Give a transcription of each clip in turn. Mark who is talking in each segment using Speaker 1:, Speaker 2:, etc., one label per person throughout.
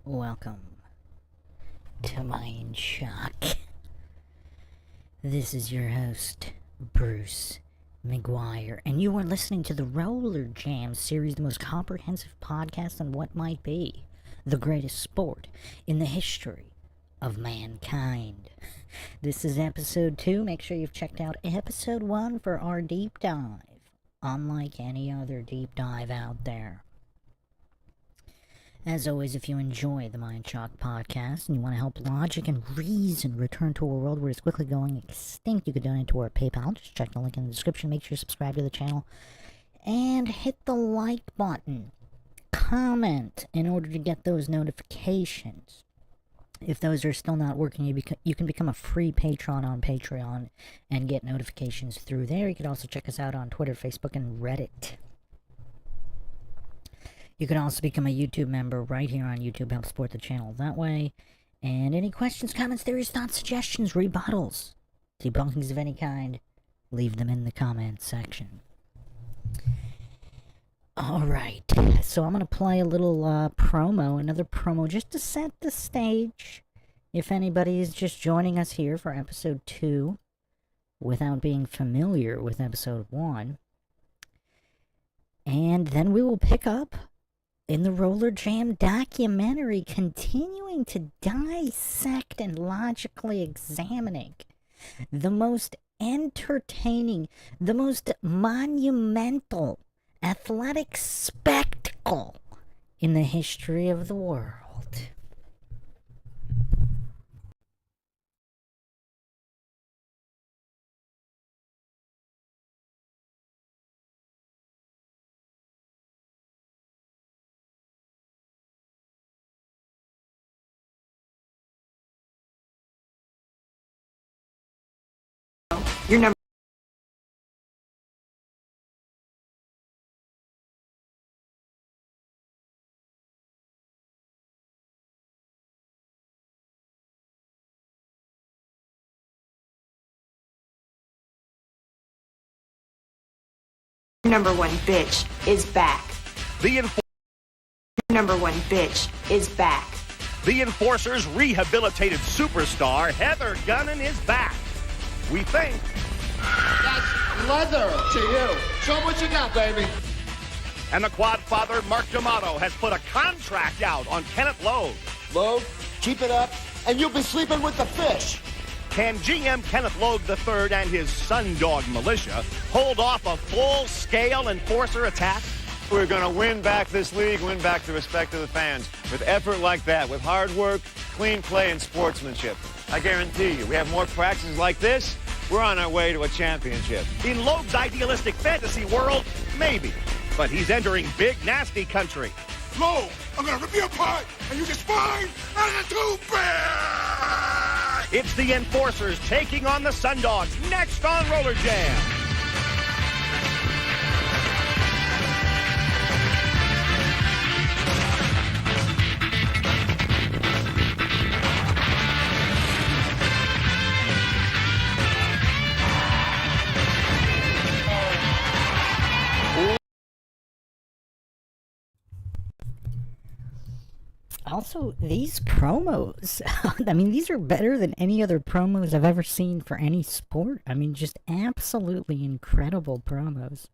Speaker 1: Welcome to MINDSHOCK. This is your host, Bruce McGuire, and you are listening to the Rollerjam series, the most comprehensive podcast on what might be the greatest sport in the history of mankind. This is episode 2. Make sure you've checked out episode 1 for our deep dive, unlike any other deep dive out there. As always, if you enjoy the MINDSHOCK podcast and you want to help logic and reason return to a world where it's quickly going extinct, you could donate to our PayPal. Just check the link in the description. Make sure you subscribe to the channel and hit the like button. Comment in order to get those notifications. If those are still not working, you can become a free patron on Patreon and get notifications through there. You can also check us out on Twitter, Facebook, and Reddit. You can also become a YouTube member right here on YouTube, help support the channel that way. And any questions, comments, theories, thoughts, suggestions, rebuttals, debunkings of any kind, leave them in the comments section. Alright, so I'm going to play a little another promo, just to set the stage. If anybody is just joining us here for episode 2, without being familiar with episode 1. And then we will pick up in the Rollerjam documentary, continuing to dissect and logically examining the most entertaining, the most monumental athletic spectacle in the history of the world.
Speaker 2: Your number one bitch is back.
Speaker 3: The
Speaker 2: Number one bitch is back.
Speaker 3: Enforcer's rehabilitated superstar, Heather Gunnan, is back. We think.
Speaker 4: That's leather to you. Show 'em what you got, baby.
Speaker 3: And the quad father, Mark D'Amato, has put a contract out on Kenneth Logue.
Speaker 4: Logue, keep it up, and you'll be sleeping with the fish.
Speaker 3: Can GM Kenneth Logue III and his Sundog militia hold off a full-scale Enforcer attack?
Speaker 5: We're going to win back this league, win back the respect of the fans. With effort like that, with hard work, clean play, and sportsmanship. I guarantee you, we have more practices like this, we're on our way to a championship.
Speaker 3: In Logue's idealistic fantasy world, maybe. But he's entering big, nasty country.
Speaker 6: Logue, I'm going to rip you apart, and you get spine out of the tube bear!
Speaker 3: It's the Enforcers taking on the Sundogs next on Rollerjam.
Speaker 1: Also, these promos, I mean, these are better than any other promos I've ever seen for any sport. I mean, just absolutely incredible promos.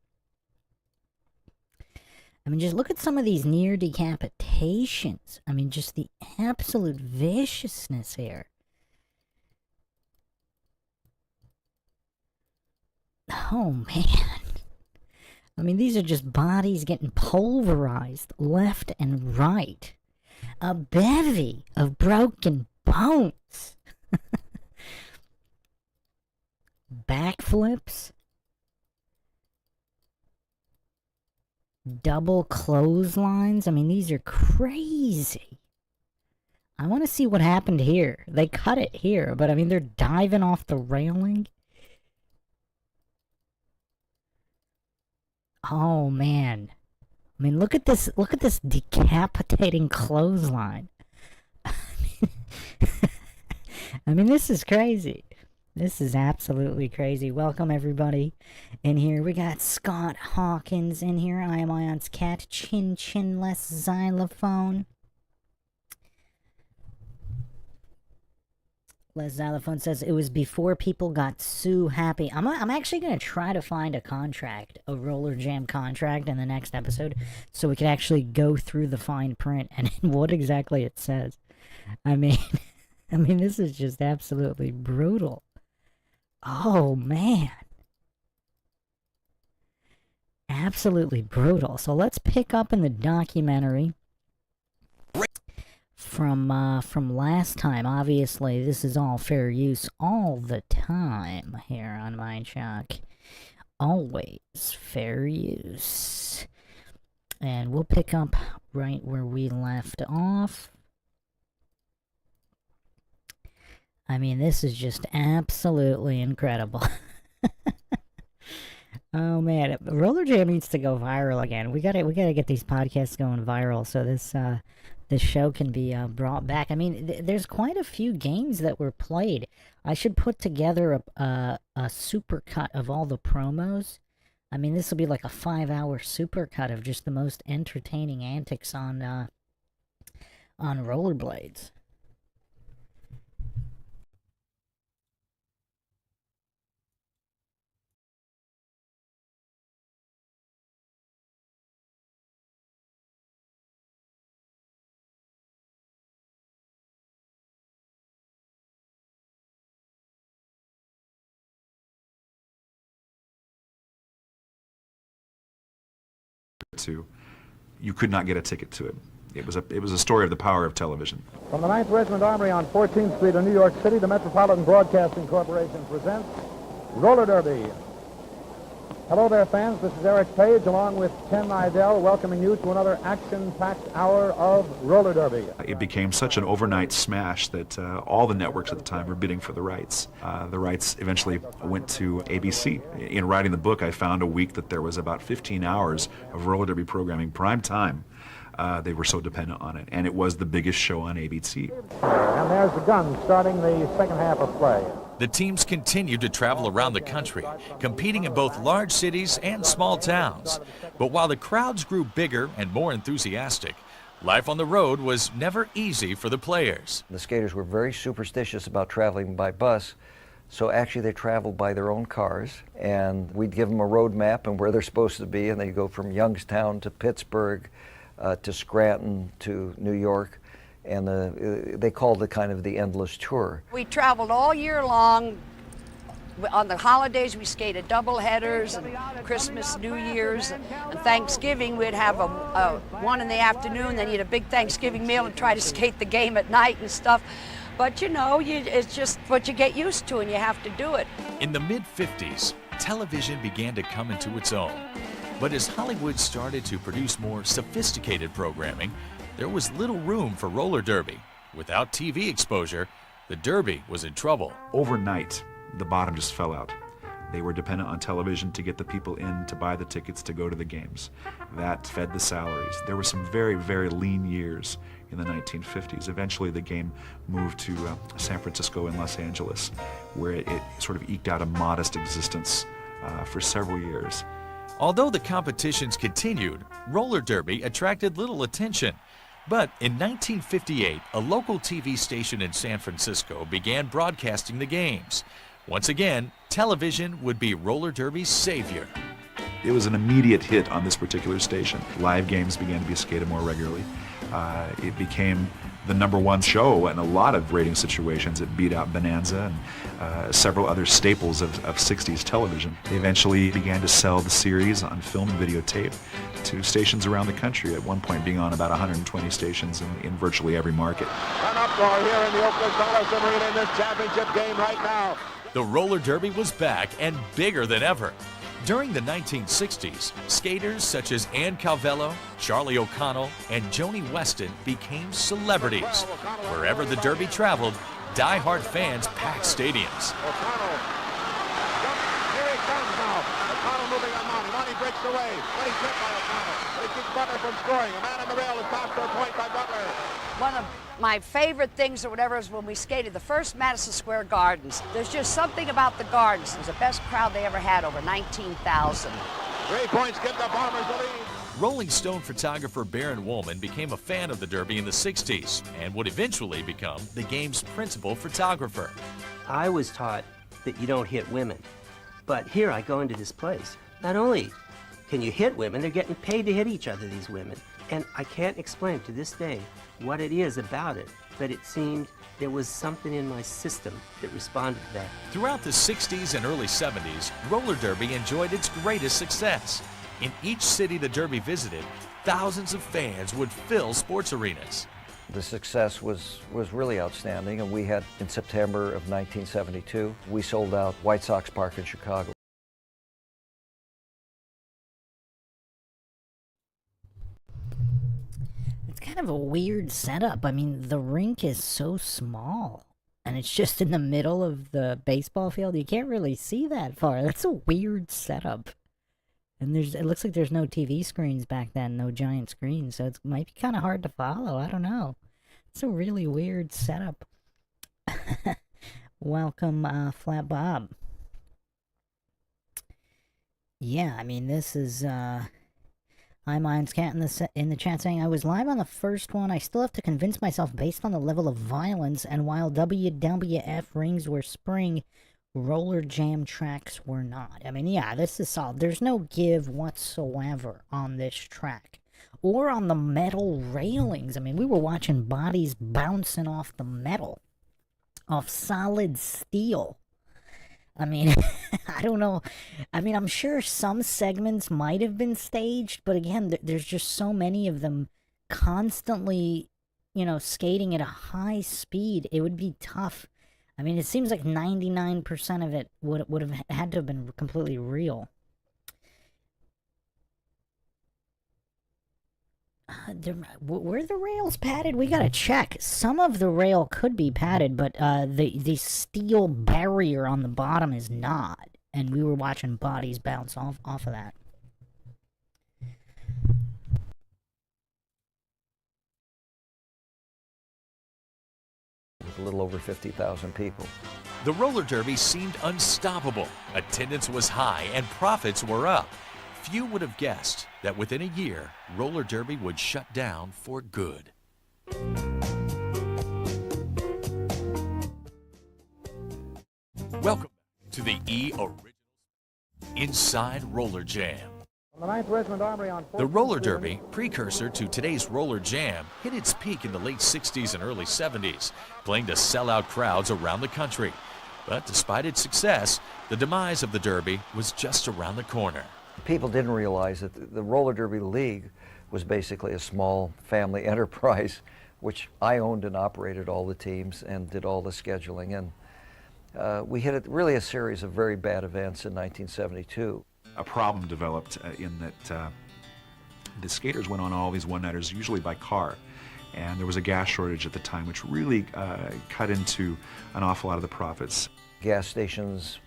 Speaker 1: I mean, just look at some of these near decapitations. I mean, just the absolute viciousness here. Oh, man. I mean, these are just bodies getting pulverized left and right. A bevy of broken bones. Backflips. Double clotheslines. I mean, these are crazy. I want to see what happened here. They cut it here, but I mean, they're diving off the railing. Oh, man. I mean, look at this decapitating clothesline. I mean, this is crazy. This is absolutely crazy. Welcome, everybody. In here, we got Scott Hawkins in here. I am Ion's cat, Chin Chinless Xylophone. Les Xylophone says it was before people got so happy. I'm actually going to try to find a Rollerjam contract in the next episode, so we can actually go through the fine print and what exactly it says. I mean, this is just absolutely brutal. Oh, man. Absolutely brutal. So let's pick up in the documentary from last time. Obviously, this is all fair use all the time here on MINDSHOCK. Always fair use. And we'll pick up right where we left off. I mean, this is just absolutely incredible. Oh man, Rollerjam needs to go viral again. We gotta get these podcasts going viral so this show can be brought back. I mean, there's quite a few games that were played. I should put together a supercut of all the promos. I mean, this will be like a 5-hour supercut of just the most entertaining antics on rollerblades.
Speaker 7: You could not get a ticket to it. It was a story of the power of television.
Speaker 8: From the 9th Regiment Armory on 14th Street in New York City, the Metropolitan Broadcasting Corporation presents Roller Derby. Hello there, fans. This is Eric Page, along with Ken Nidell, welcoming you to another action-packed hour of Roller Derby.
Speaker 7: It became such an overnight smash that all the networks at the time were bidding for the rights. The rights eventually went to ABC. In writing the book, I found a week that there was about 15 hours of roller derby programming, prime time. They were so dependent on it, and it was the biggest show on ABC.
Speaker 8: And there's the gun starting the second half of play.
Speaker 9: The teams continued to travel around the country, competing in both large cities and small towns. But while the crowds grew bigger and more enthusiastic, life on the road was never easy for the players.
Speaker 10: The skaters were very superstitious about traveling by bus, so actually they traveled by their own cars, and we'd give them a road map and where they're supposed to be, and they'd go from Youngstown to Pittsburgh to Scranton to New York. And they called it kind of the endless tour.
Speaker 11: We traveled all year long. On the holidays, we skated double headers, and Christmas, New Year's, and Thanksgiving, we'd have a one in the afternoon, then you'd a big Thanksgiving meal and try to skate the game at night and stuff. But you know, it's just what you get used to, and you have to do it.
Speaker 9: In the mid-50s, television began to come into its own. But as Hollywood started to produce more sophisticated programming, there was little room for roller derby. Without TV exposure, the derby was in trouble.
Speaker 7: Overnight, the bottom just fell out. They were dependent on television to get the people in to buy the tickets to go to the games. That fed the salaries. There were some very, very lean years in the 1950s. Eventually, the game moved to San Francisco and Los Angeles, where it sort of eked out a modest existence for several years.
Speaker 9: Although the competitions continued, roller derby attracted little attention. But in 1958, a local TV station in San Francisco began broadcasting the games. Once again, television would be roller derby's savior.
Speaker 7: It was an immediate hit on this particular station. Live games began to be skated more regularly. It became the #1 show in a lot of rating situations. It beat out Bonanza and several other staples of 60s television. They eventually began to sell the series on film and videotape to stations around the country, at one point being on about 120 stations in virtually every market.
Speaker 4: An uproar here in the Oakland Coliseum Arena in this championship game right now.
Speaker 9: The roller derby was back and bigger than ever. During the 1960s, skaters such as Ann Calvello, Charlie O'Connell, and Joni Weston became celebrities. Wherever the derby traveled, die-hard fans packed stadiums.
Speaker 4: O'Connell. Here he comes now. O'Connell moving on Monty. Monty breaks away. But he's hit by O'Connell. But he keeps Butler from scoring. A man on the rail is passed to a point by Butler.
Speaker 11: One of my favorite things or whatever is when we skated the first Madison Square Gardens. There's just something about the Gardens. It was the best crowd they ever had, over 19,000.
Speaker 4: 3 points give the Bombers the lead.
Speaker 9: Rolling Stone photographer Baron Woolman became a fan of the Derby in the 60s and would eventually become the game's principal photographer.
Speaker 12: I was taught that you don't hit women. But here I go into this place. Not only can you hit women, they're getting paid to hit each other, these women. And I can't explain to this day what it is about it, but it seemed there was something in my system that responded to that.
Speaker 9: Throughout the 60s and early 70s, roller derby enjoyed its greatest success. In each city the Derby visited, thousands of fans would fill sports arenas.
Speaker 10: The success was really outstanding, and we had, in September of 1972, we sold out White Sox Park in Chicago.
Speaker 1: It's kind of a weird setup. I mean, the rink is so small, and it's just in the middle of the baseball field. You can't really see that far. That's a weird setup. And it looks like there's no TV screens back then, no giant screens, so it might be kind of hard to follow. I don't know. It's a really weird setup. Welcome, Flat Bob. Yeah, I mean, this is, I'm Iron's Cat in the chat saying, I was live on the first one. I still have to convince myself based on the level of violence, and while WWF rings were spring, Rollerjam tracks were not. I mean, yeah, this is solid. There's no give whatsoever on this track. Or on the metal railings. I mean, we were watching bodies bouncing off the metal. Off solid steel. I mean, I don't know. I mean, I'm sure some segments might have been staged, but again, there's just so many of them constantly, you know, skating at a high speed. It would be tough. I mean, it seems like 99% of it would have had to have been completely real. Were the rails padded? We gotta check. Some of the rail could be padded, but the steel barrier on the bottom is not. And we were watching bodies bounce off of that.
Speaker 10: A little over 50,000 people.
Speaker 9: The roller derby seemed unstoppable. Attendance was high and profits were up. Few would have guessed that within a year, roller derby would shut down for good. Welcome to the E Originals Inside Rollerjam.
Speaker 8: The 9th Regiment Armory on
Speaker 9: The roller derby, precursor to today's roller jam, hit its peak in the late 60s and early 70s, playing to sellout crowds around the country. But despite its success, the demise of the derby was just around the corner.
Speaker 10: People didn't realize that the Roller Derby League was basically a small family enterprise, which I owned and operated all the teams and did all the scheduling. And we hit really a series of very bad events in 1972.
Speaker 7: A problem developed in that the skaters went on all these one-nighters, usually by car. And there was a gas shortage at the time, which really cut into an awful lot of the profits.
Speaker 10: Gas stations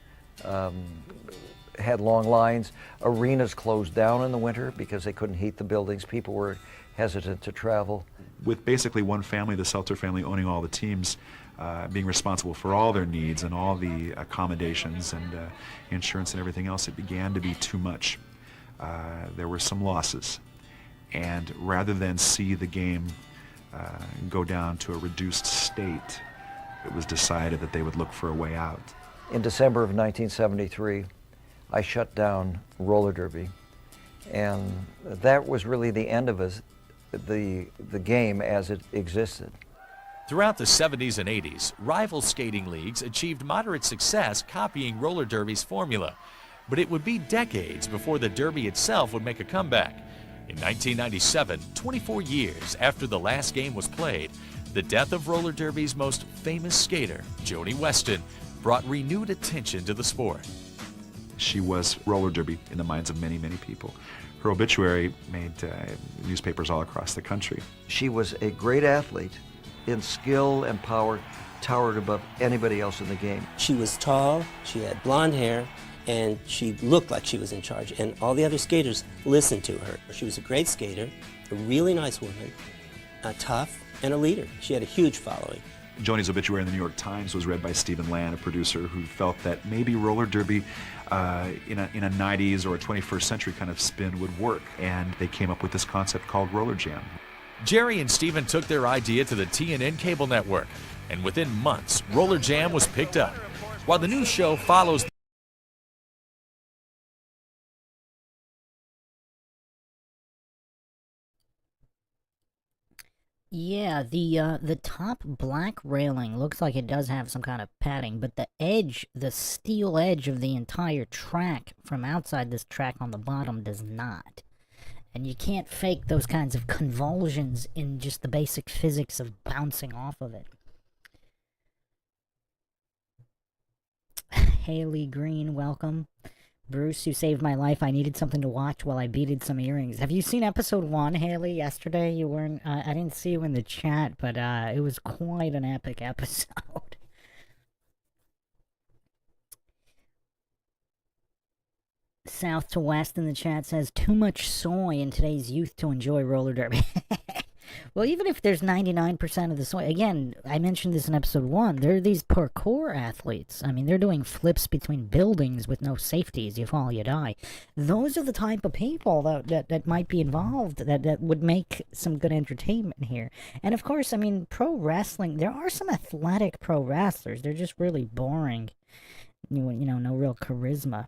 Speaker 10: had long lines. Arenas closed down in the winter because they couldn't heat the buildings. People were hesitant to travel.
Speaker 7: With basically one family, the Seltzer family, owning all the teams, being responsible for all their needs and all the accommodations and insurance and everything else, it began to be too much. There were some losses. And rather than see the game go down to a reduced state, it was decided that they would look for a way out.
Speaker 10: In December of 1973, I shut down roller derby, and that was really the end of the game as it existed.
Speaker 9: Throughout the 70s and 80s, rival skating leagues achieved moderate success copying roller derby's formula, but it would be decades before the derby itself would make a comeback. In 1997, 24 years after the last game was played, the death of roller derby's most famous skater, Joni Weston, brought renewed attention to the sport.
Speaker 7: She was roller derby in the minds of many, many people. Her obituary made newspapers all across the country.
Speaker 10: She was a great athlete in skill and power, towered above anybody else in the game.
Speaker 12: She was tall, she had blonde hair, and she looked like she was in charge, and all the other skaters listened to her. She was a great skater, a really nice woman, tough, and a leader. She had a huge following.
Speaker 7: Joni's obituary in the New York Times was read by Stephen Land, a producer who felt that maybe roller derby in a 90s or a 21st century kind of spin would work. And they came up with this concept called Rollerjam.
Speaker 9: Jerry and Stephen took their idea to the TNN cable network, and within months, Rollerjam was picked up. While the new show follows
Speaker 1: Yeah, the top black railing looks like it does have some kind of padding, but the edge, the steel edge of the entire track from outside this track on the bottom does not. And you can't fake those kinds of convulsions in just the basic physics of bouncing off of it. Haley Green, welcome. Bruce, you saved my life. I needed something to watch while I beaded some earrings. Have you seen episode 1, Haley, yesterday? You weren't, I didn't see you in the chat, but it was quite an epic episode. South to West in the chat says, too much soy in today's youth to enjoy roller derby. Well, even if there's 99% of the soy, again, I mentioned this in episode 1, they're these parkour athletes. I mean, they're doing flips between buildings with no safeties. You fall, you die. Those are the type of people that might be involved, that would make some good entertainment here. And of course, I mean, pro wrestling, there are some athletic pro wrestlers. They're just really boring. You know, no real charisma.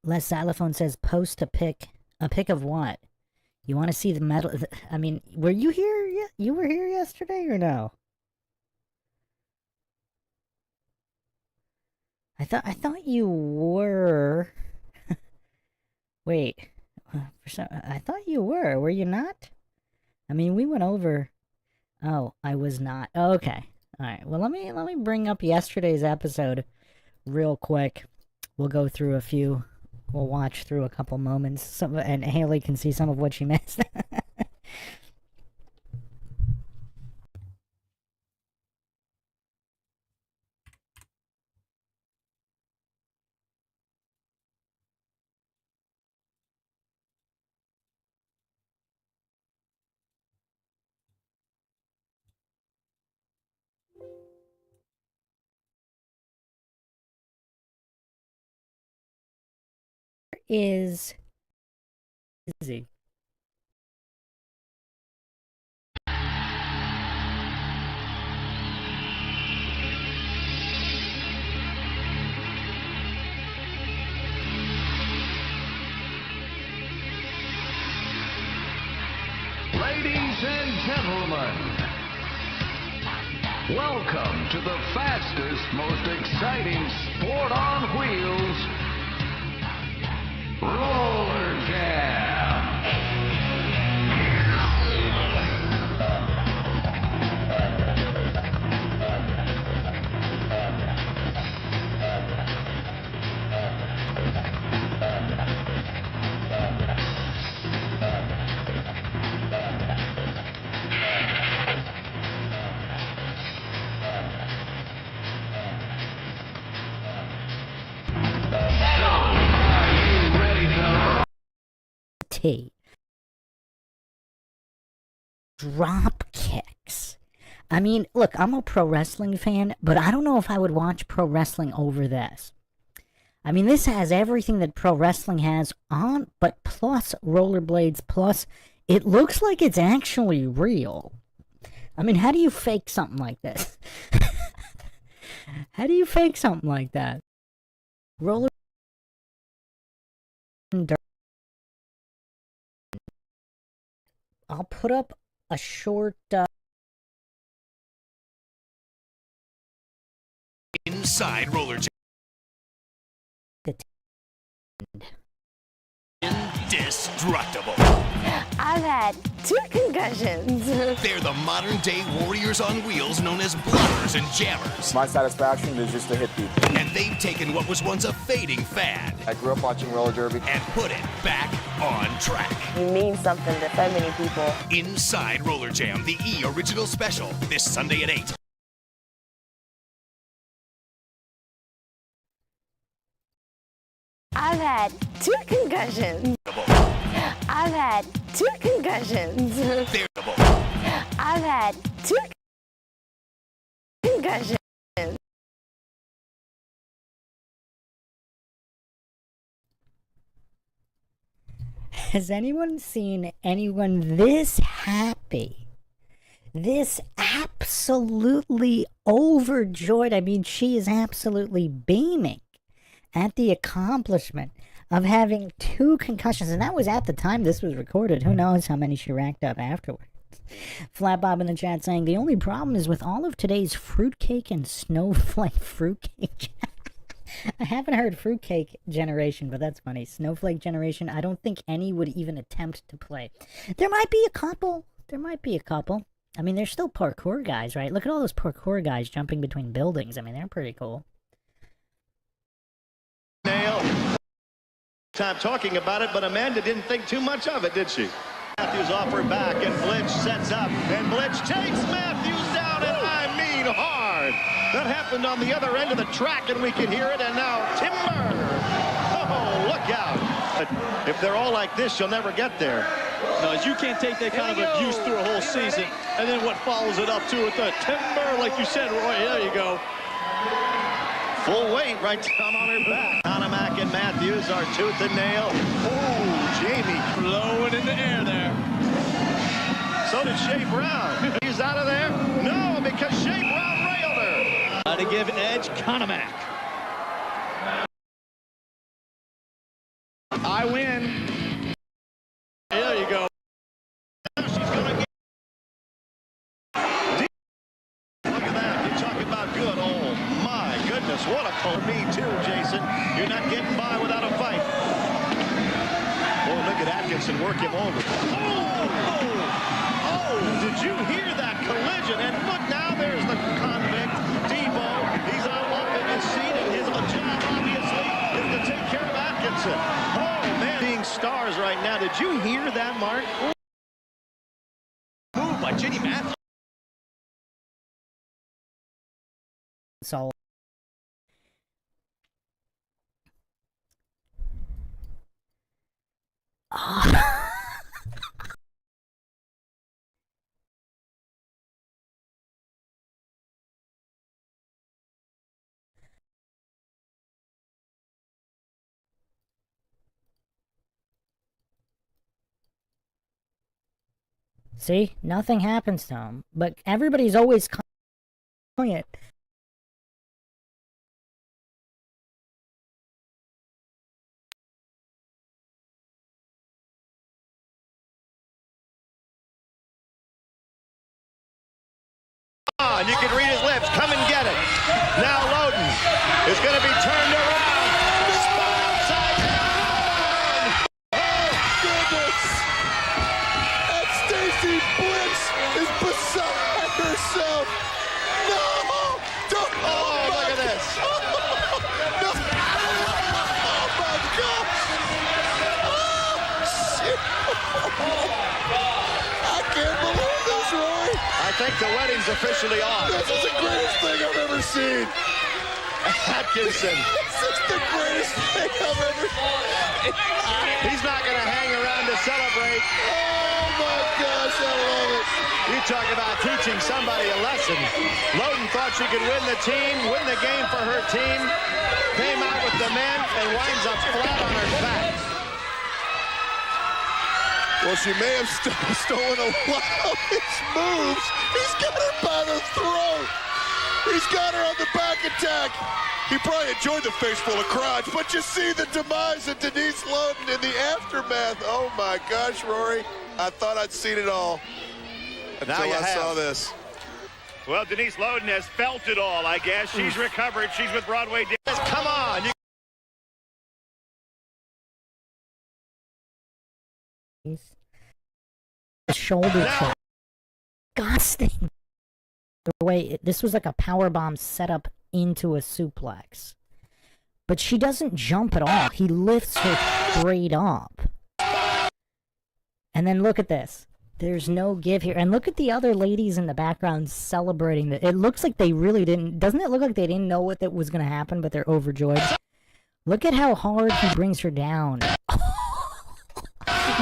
Speaker 1: Les Xylophone says, post a pic. A pic of what? You want to see the medal? I mean, were you here? You were here yesterday or no? I thought you were. Wait. I thought you were. Were you not? I mean, we went over. Oh, I was not. Okay. All right. Well, let me bring up yesterday's episode real quick. We'll go through a few. We'll watch through a couple moments, and Haley can see some of what she missed. Is easy.
Speaker 13: Ladies and gentlemen, welcome to the fastest, most exciting sport on wheels, Rollerjam.
Speaker 1: Drop kicks. I mean, look, I'm a pro wrestling fan, but I don't know if I would watch pro wrestling over this. I mean, this has everything that pro wrestling has on, but plus rollerblades, plus it looks like it's actually real. I mean, how do you fake something like this? How do you fake something like that? Roller. I'll put up a short.
Speaker 14: Inside Rollerjam. Indestructible.
Speaker 15: I've had 2 concussions.
Speaker 14: They're the modern day warriors on wheels known as blockers and jammers.
Speaker 16: My satisfaction is just to hit people.
Speaker 14: And they've taken what was once a fading fad.
Speaker 16: I grew up watching roller derby.
Speaker 14: And put it back on track.
Speaker 15: You mean something to so many people.
Speaker 14: Inside Rollerjam, the E! Original Special, this Sunday at 8.
Speaker 15: I've had 2 concussions. I've had 2 concussions. I've had 2 concussions.
Speaker 1: Has anyone seen anyone this happy? This absolutely overjoyed. I mean, she is absolutely beaming at the accomplishment of having 2 concussions. And that was at the time this was recorded. Who knows how many she racked up afterwards. Flat Bob in the chat saying, the only problem is with all of today's fruitcake and snowflake fruitcake. I haven't heard fruitcake generation, but that's funny. Snowflake generation, I don't think any would even attempt to play. There might be a couple. I mean, they're still parkour guys, right? Look at all those parkour guys jumping between buildings. I mean, they're pretty cool.
Speaker 3: Nail. Time talking about it, but Amanda didn't think too much of it, did she? Matthews off her back, and Blitch sets up, and Blitch takes Matthews down, and I mean hard. That happened on the other end of the track, and we can hear it, and now Timber. Oh, look out. If they're all like this, you'll never get there.
Speaker 17: No, you can't take that kind of abuse through a whole season, and then what follows it up to with the Timber, like you said, Roy, there you go.
Speaker 3: Full weight right down on her back. Donomac and Matthews are tooth and nail. Oh, Jamie.
Speaker 17: Blowing in the air there.
Speaker 3: So did Shea Brown. He's out of there? No, because Shea Brown railed her.
Speaker 17: To give edge, Donomac. I win. There you go.
Speaker 3: She's gonna get... Look at that. You talk about good. Oh, my goodness. What a call. Me too, Jason. You're not getting by without a fight. Oh, look at Atkinson work him over. Oh, did you hear that collision? And look, now there's the convict, Debo. He's up in his seat, and his job, obviously, is to take care of Atkinson. Oh, man. Being stars right now. Did you hear that, Mark?
Speaker 17: Move by Jenny Matthews.
Speaker 1: So... See, nothing happens to him, but everybody's always calling it.
Speaker 3: On, you can read his lips. Come and get it. Now Loden is going to be turned around. Spun upside down.
Speaker 6: Oh, goodness. And Stacy Blitz is beside herself. No! Don't.
Speaker 3: Oh, look at this.
Speaker 6: No. Oh, my gosh. Oh, shit. I can't believe this, Roy.
Speaker 3: I think the wedding's officially on.
Speaker 6: This is the greatest thing I've ever seen.
Speaker 3: Atkinson.
Speaker 6: This is the greatest thing I've ever seen.
Speaker 3: He's not going to hang around to celebrate.
Speaker 6: Oh, my gosh, I love it.
Speaker 3: You talk about teaching somebody a lesson. Loden thought she could win the team, win the game for her team, came out with the men, and winds up flat on her back.
Speaker 6: Well, she may have stolen a lot of his moves. He's got her by the throat. He's got her on the back attack. He probably enjoyed the face full of crotch, but you see the demise of Denise Loden in the aftermath. Oh, my gosh, Rory. I thought I'd seen it all until I saw this.
Speaker 3: Well, Denise Loden has felt it all, I guess. She's recovered. She's with Broadway. Come on.
Speaker 1: Shoulder check. Disgusting. The way this was like a power bomb set up into a suplex, but she doesn't jump at all. He lifts her straight up, and then look at this. There's no give here, and look at the other ladies in the background celebrating. That it looks like they really didn't. Doesn't it look like they didn't know what that was going to happen, but they're overjoyed? Look at how hard he brings her down.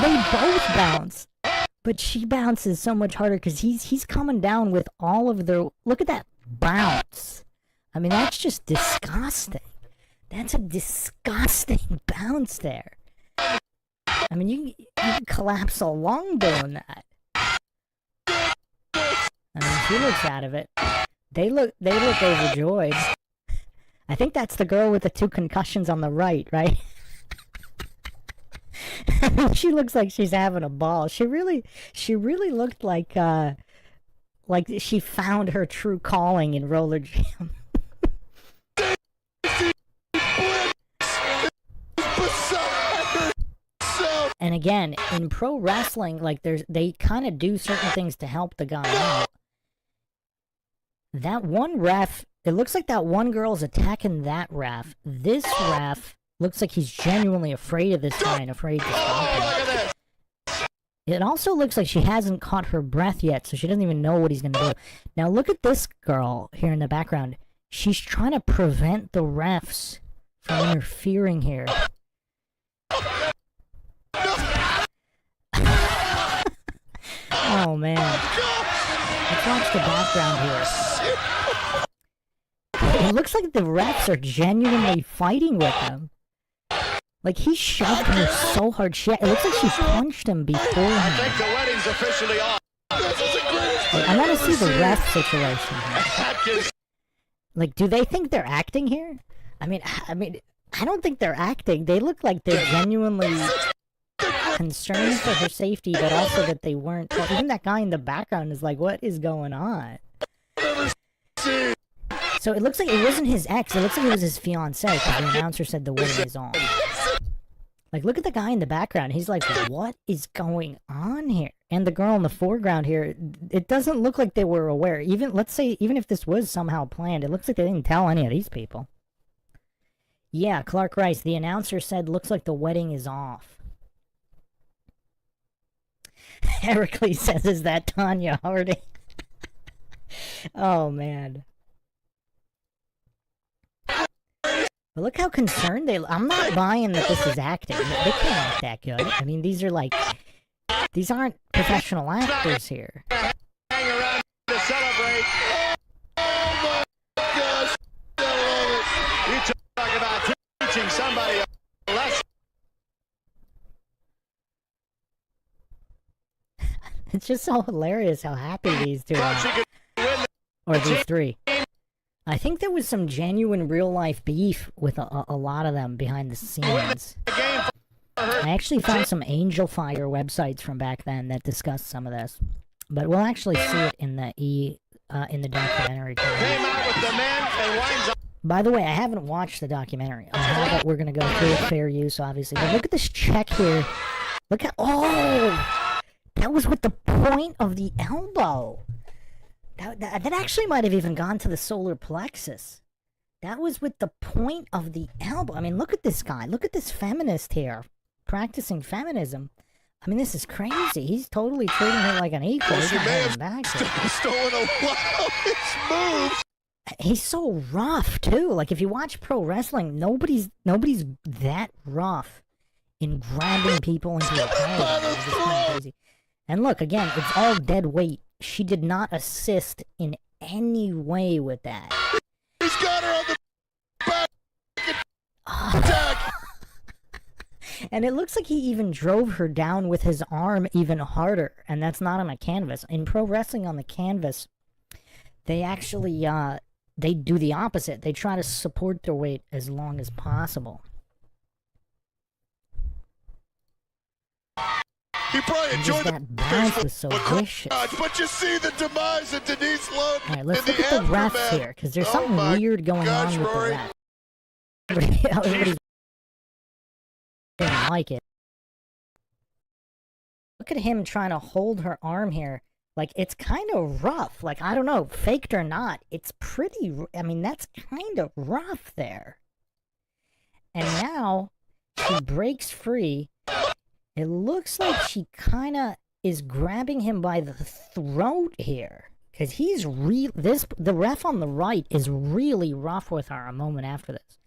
Speaker 1: They both bounce. But she bounces so much harder because he's coming down with all of their... Look at that bounce. I mean, that's just disgusting. That's a disgusting bounce there. I mean, you can collapse a lung doing that. I mean, she looks out of it. They look overjoyed. I think that's the girl with the 2 concussions on the right? She looks like she's having a ball. She really looked like she found her true calling in Rollerjam. And again, in pro wrestling, like they kind of do certain things to help the guy out. That one ref, it looks like that one girl's attacking that ref. This ref looks like he's genuinely afraid of this guy and afraid to stop him. It also looks like she hasn't caught her breath yet, so she doesn't even know what he's going to do. Now look at this girl here in the background. She's trying to prevent the refs from interfering here. Oh man. Let's watch the background here. It looks like the refs are genuinely fighting with him. Like, he shoved her so hard. It looks like she punched him beforehand.
Speaker 3: I think the wedding's officially on.
Speaker 1: I want to see the ref situation here. Like, do they think they're acting here? I mean, I don't think they're acting. They look like they're genuinely concerned for her safety, but also that they weren't. Even that guy in the background is like, what is going on? So it looks like it wasn't his ex. It looks like it was his fiance, because the announcer said the wedding is on. Like, look at the guy in the background. He's like, what is going on here? And the girl in the foreground here, it doesn't look like they were aware. Let's say, even if this was somehow planned, it looks like they didn't tell any of these people. Yeah, Clark Rice, the announcer said, looks like the wedding is off. Heracles says, is that Tanya Harding? Oh, man. But look how concerned they... I'm not buying that this is acting. They can't act that good. I mean, these are like... These aren't professional actors here.
Speaker 3: Hang around to celebrate. Oh my gosh. I love it. You talk about teaching somebody a lesson.
Speaker 1: It's just so hilarious how happy these two are. Or these three. I think there was some genuine real-life beef with a lot of them behind the scenes. I actually found some Angel Fire websites from back then that discussed some of this. But we'll actually see it in the documentary. By the way, I haven't watched the documentary. I have it. We're going to go through it, fair use, obviously. But look at this check here. Look at... Oh! That was with the point of the elbow. That actually might have even gone to the solar plexus. That was with the point of the elbow. I mean, look at this guy. Look at this feminist here. Practicing feminism. I mean, this is crazy. He's totally treating her like an equal.
Speaker 6: Well, she may have stolen a lot of his moves.
Speaker 1: He's so rough, too. Like, if you watch pro wrestling, nobody's that rough in grabbing people into a power. And look, again, it's all dead weight. She did not assist in any way with that.
Speaker 6: He's got her on the back attack.
Speaker 1: And it looks like he even drove her down with his arm even harder. And that's not on a canvas. In pro wrestling on the canvas, they actually, they do the opposite. They try to support their weight as long as possible.
Speaker 6: He probably enjoyed
Speaker 1: that bounce was so vicious.
Speaker 6: But you see the demise of Denise Lund.
Speaker 1: All right, let's look at the refs here, because there's something weird going on with the refs. Everybody's didn't like it. Look at him trying to hold her arm here. Like, it's kind of rough. Like, I don't know, faked or not, it's pretty... I mean, that's kind of rough there. And now, she breaks free. It looks like she kind of is grabbing him by the throat here. Because he's the ref on the right is really rough with her a moment after this.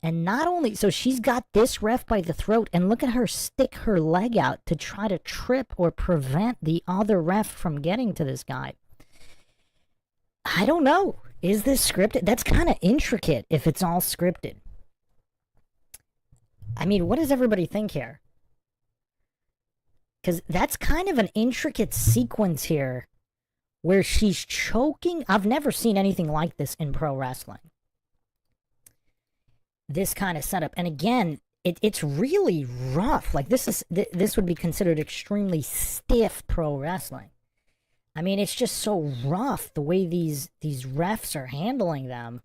Speaker 1: And not only, so she's got this ref by the throat, and look at her stick her leg out to try to trip or prevent the other ref from getting to this guy. I don't know. Is this scripted? That's kind of intricate if it's all scripted. I mean, what does everybody think here? Because that's kind of an intricate sequence here where she's choking. I've never seen anything like this in pro wrestling. This kind of setup. And again, it's really rough. Like, this would be considered extremely stiff pro wrestling. I mean, it's just so rough the way these refs are handling them.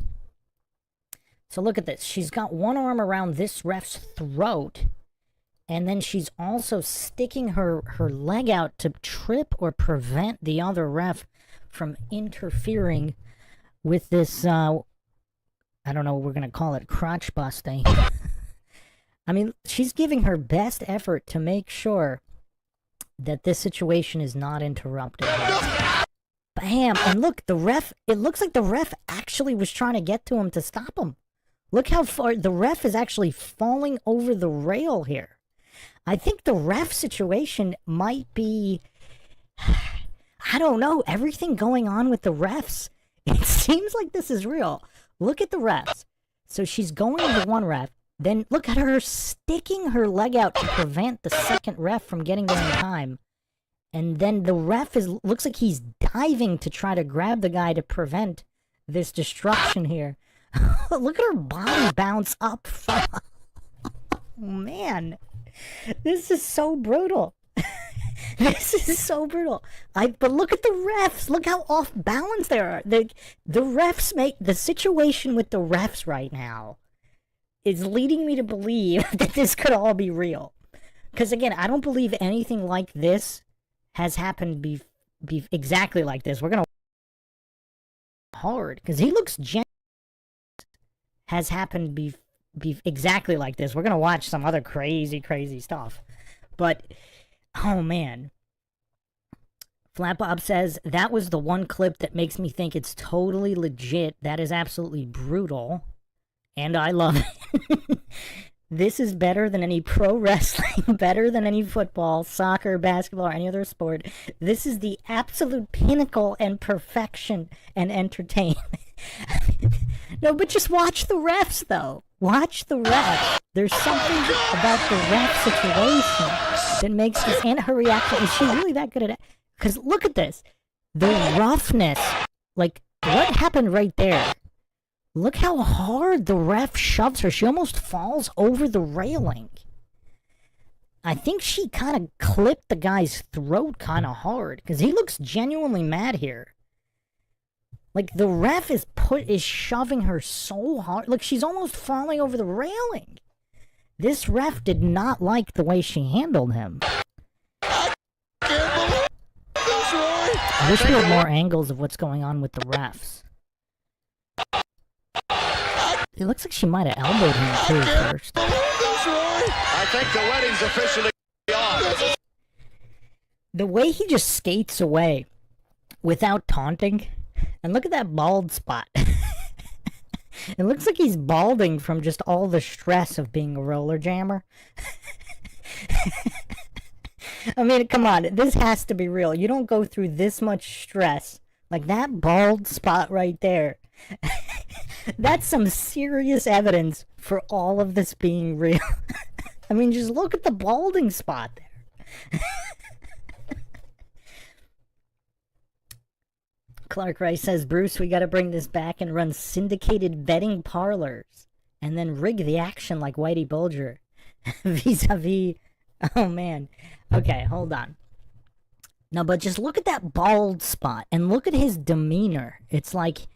Speaker 1: So look at this. She's got one arm around this ref's throat, and then she's also sticking her leg out to trip or prevent the other ref from interfering with this, I don't know what we're going to call it, crotch busting. I mean, she's giving her best effort to make sure that this situation is not interrupted. Bam! And look, the ref, it looks like the ref actually was trying to get to him to stop him. Look how far, the ref is actually falling over the rail here. I think the ref situation might be, I don't know, everything going on with the refs. It seems like this is real. Look at the refs. So she's going to one ref, then look at her sticking her leg out to prevent the second ref from getting there in time. And then the ref looks like he's diving to try to grab the guy to prevent this destruction here. Look at her body bounce up. Man, this is so brutal. This is so brutal. But look at the refs. Look how off balance they are. The refs make the situation with the refs right now is leading me to believe that this could all be real. Because again, I don't believe anything like this has happened exactly like this. We're gonna hard because he looks has happened exactly like this. We're gonna watch some other crazy stuff, but. Oh, man. Flat Bob says, that was the one clip that makes me think it's totally legit. That is absolutely brutal. And I love it. This is better than any pro wrestling, better than any football, soccer, basketball, or any other sport. This is the absolute pinnacle and perfection and entertainment. No, but just watch the refs, though. Watch the refs. There's something about the ref situation that makes this, and her reaction. Is she really that good at it? Because look at this. The roughness. Like, what happened right there? Look how hard the ref shoves her. She almost falls over the railing. I think she kind of clipped the guy's throat kind of hard, because he looks genuinely mad here. Like, the ref is shoving her so hard. Look, she's almost falling over the railing. This ref did not like the way she handled him. I wish we had more angles of what's going on with the refs. It looks like she might have elbowed him too first.
Speaker 3: I think the wedding's officially on.
Speaker 1: The way he just skates away without taunting. And look at that bald spot. It looks like he's balding from just all the stress of being a roller jammer. I mean, come on. This has to be real. You don't go through this much stress. Like that bald spot right there. That's some serious evidence for all of this being real. I mean, just look at the balding spot there. Clark Rice says, Bruce, we gotta bring this back and run syndicated betting parlors and then rig the action like Whitey Bulger. Vis-a-vis. Oh, man. Okay, hold on. No, but just look at that bald spot and look at his demeanor. It's like,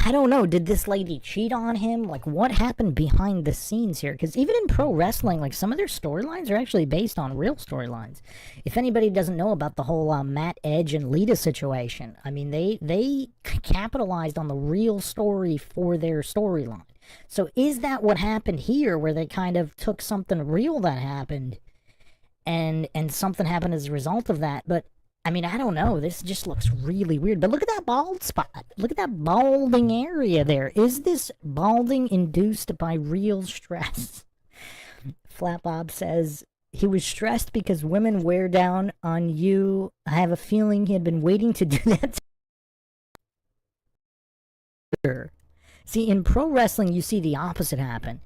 Speaker 1: I don't know, did this lady cheat on him? Like, what happened behind the scenes here? Because even in pro wrestling, like, some of their storylines are actually based on real storylines. If anybody doesn't know about the whole Matt Edge and Lita situation, I mean, they capitalized on the real story for their storyline. So is that what happened here, where they kind of took something real that happened, and something happened as a result of that? But I mean, I don't know. This just looks really weird. But look at that bald spot. Look at that balding area there. Is this balding induced by real stress? Flat Bob says he was stressed because women wear down on you. I have a feeling he had been waiting to do that. See, in pro wrestling, you see the opposite happen.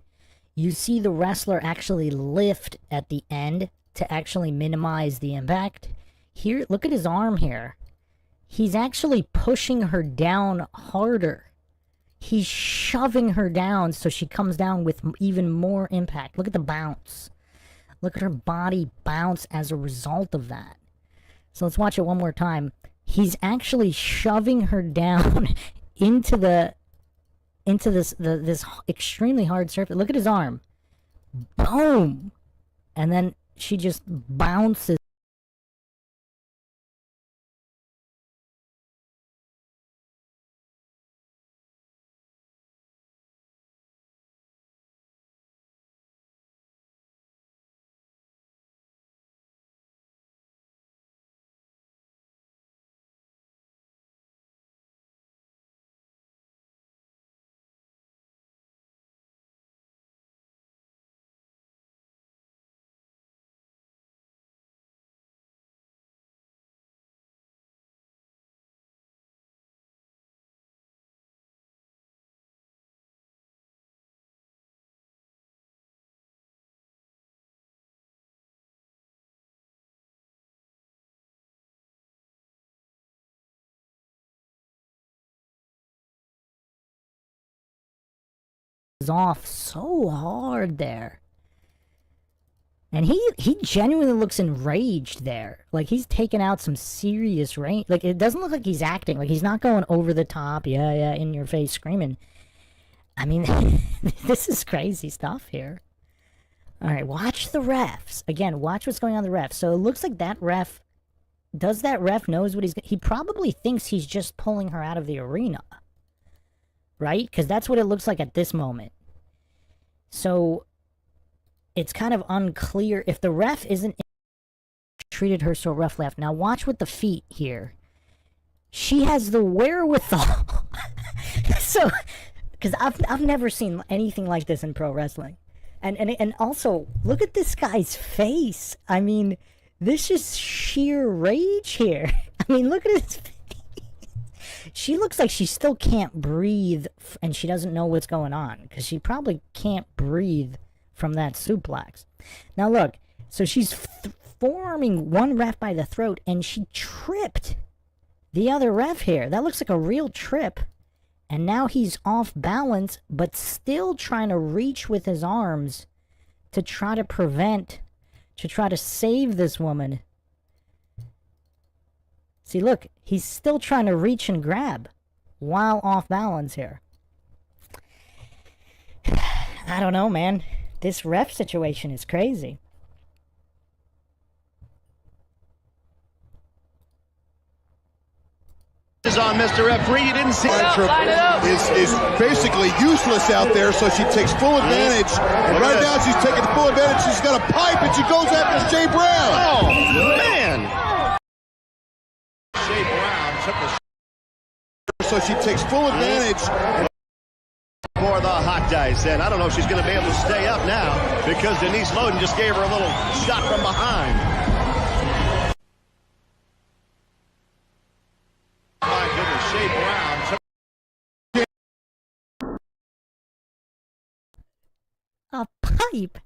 Speaker 1: You see the wrestler actually lift at the end to actually minimize the impact. Here, look at his arm here. He's actually pushing her down harder. He's shoving her down so she comes down with even more impact. Look at the bounce. Look at her body bounce as a result of that. So let's watch it one more time. He's actually shoving her down into this extremely hard surface. Look at his arm. Boom! And then she just bounces. Off so hard there. And he genuinely looks enraged there. Like he's taken out some serious range. Like it doesn't look like he's acting. Like he's not going over the top, yeah, in your face screaming. I mean, this is crazy stuff here. Alright, watch the refs. Again, watch what's going on in the refs. So it looks like that ref, does that ref knows what he probably thinks he's just pulling her out of the arena. Right? Because that's what it looks like at this moment. So, it's kind of unclear. If the ref isn't treated her so rough left. Now watch with the feet here. She has the wherewithal. So, because I've never seen anything like this in pro wrestling. And also, look at this guy's face. I mean, this is sheer rage here. I mean, look at his face. She looks like she still can't breathe, and she doesn't know what's going on, because she probably can't breathe from that suplex. Now look, so she's forming one ref by the throat, and she tripped the other ref here. That looks like a real trip. And now he's off balance, but still trying to reach with his arms to try to prevent, to try to save this woman. See, look, he's still trying to reach and grab while off balance here. I don't know, man. This ref situation is crazy.
Speaker 3: Is on Mr. Referee. You didn't see
Speaker 6: is basically useless out there, so she takes full advantage. And right now she's taking full advantage. She's got a pipe and she goes after Jay Brown.
Speaker 3: Oh, man. Jay Brown took the
Speaker 6: so she takes full advantage.
Speaker 3: For the hot dice, and I don't know if she's going to be able to stay up now because Denise Loden just gave her a little shot from behind. My goodness, Shea Brown.
Speaker 1: A pipe.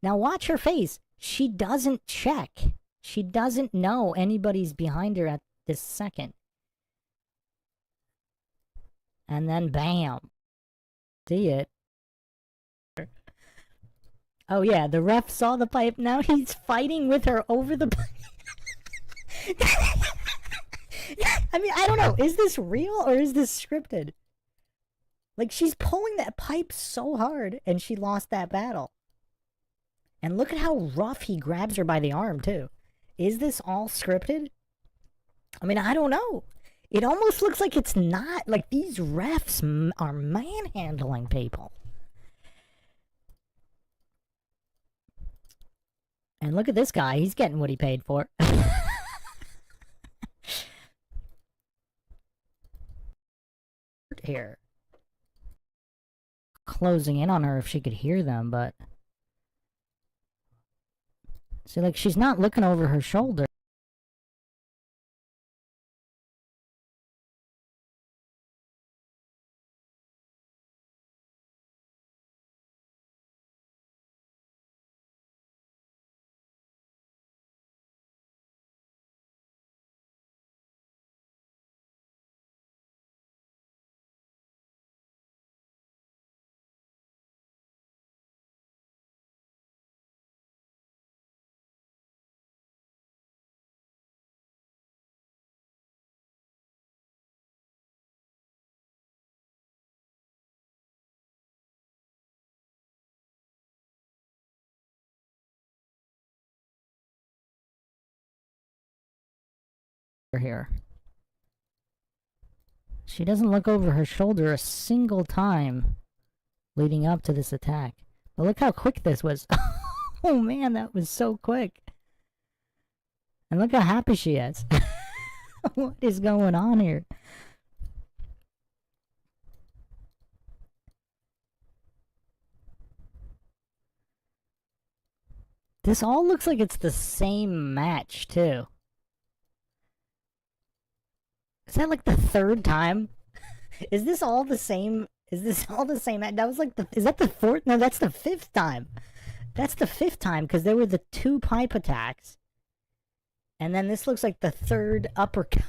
Speaker 1: Now watch her face. She doesn't check. She doesn't know anybody's behind her at this second. And then bam. See it. Oh yeah, the ref saw the pipe. Now he's fighting with her over the pipe. I mean, I don't know. Is this real or is this scripted? Like, she's pulling that pipe so hard and she lost that battle. And look at how rough he grabs her by the arm, too. Is this all scripted? I mean, I don't know. It almost looks like it's not. Like, these refs are manhandling people. And look at this guy. He's getting what he paid for. here. Closing in on her if she could hear them, but... See, like, she's not looking over her shoulder. Here. She doesn't look over her shoulder a single time leading up to this attack. But look how quick this was. Oh man, that was so quick. And look how happy she is. What is going on here? This all looks like it's the same match, too. Is that like the third time? Is this all the same? Is this all the same? That was like the... Is that the fourth? No, that's the fifth time. That's the fifth time, because there were the 2 pipe attacks. And then this looks like the third uppercut.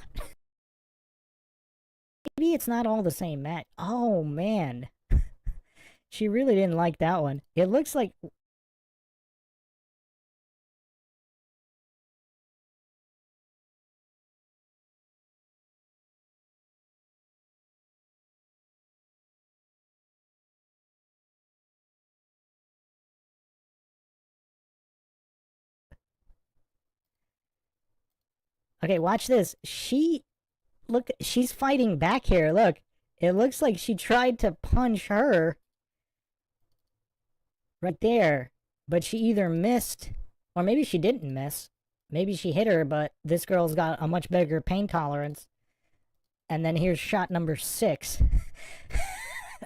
Speaker 1: Maybe it's not all the same match. Oh, man. She really didn't like that one. It looks like... Okay, watch this. Look, she's fighting back here. Look, it looks like she tried to punch her right there, but she either missed, or maybe she didn't miss. Maybe she hit her, but this girl's got a much bigger pain tolerance. And then here's shot number 6.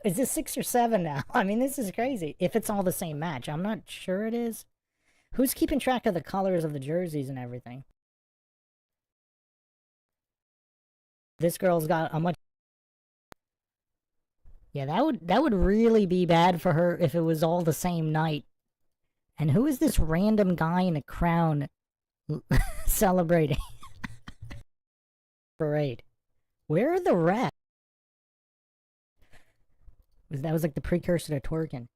Speaker 1: Is this 6 or 7 now? I mean, this is crazy. If it's all the same match, I'm not sure it is. Who's keeping track of the colors of the jerseys and everything? This girl's got a much... Yeah, that would really be bad for her if it was all the same night. And who is this random guy in a crown celebrating? Parade. Where are the refs? That was like the precursor to twerking.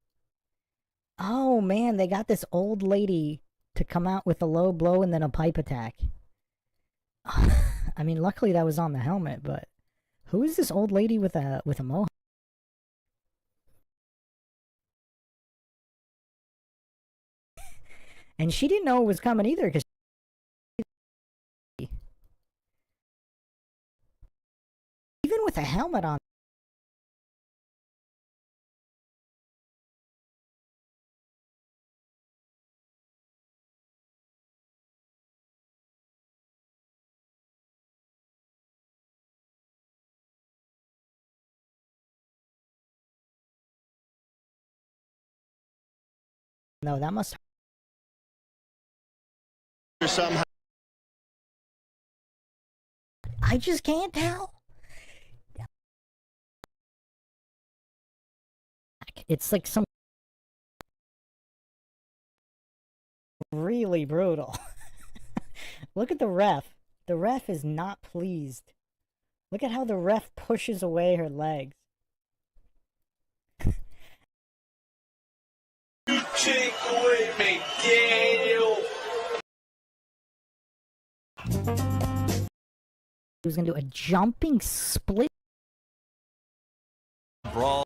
Speaker 1: Oh man, they got this old lady to come out with a low blow and then a pipe attack. I mean, luckily that was on the helmet, but who is this old lady with a mohawk? And she didn't know it was coming either, because even with a helmet on. No, that must...
Speaker 3: Somehow.
Speaker 1: I just can't tell. It's like some... really brutal. Look at the ref. The ref is not pleased. Look at how the ref pushes away her legs.
Speaker 18: Chick with McDaniel.
Speaker 1: He was gonna do a jumping split.
Speaker 9: Brawl.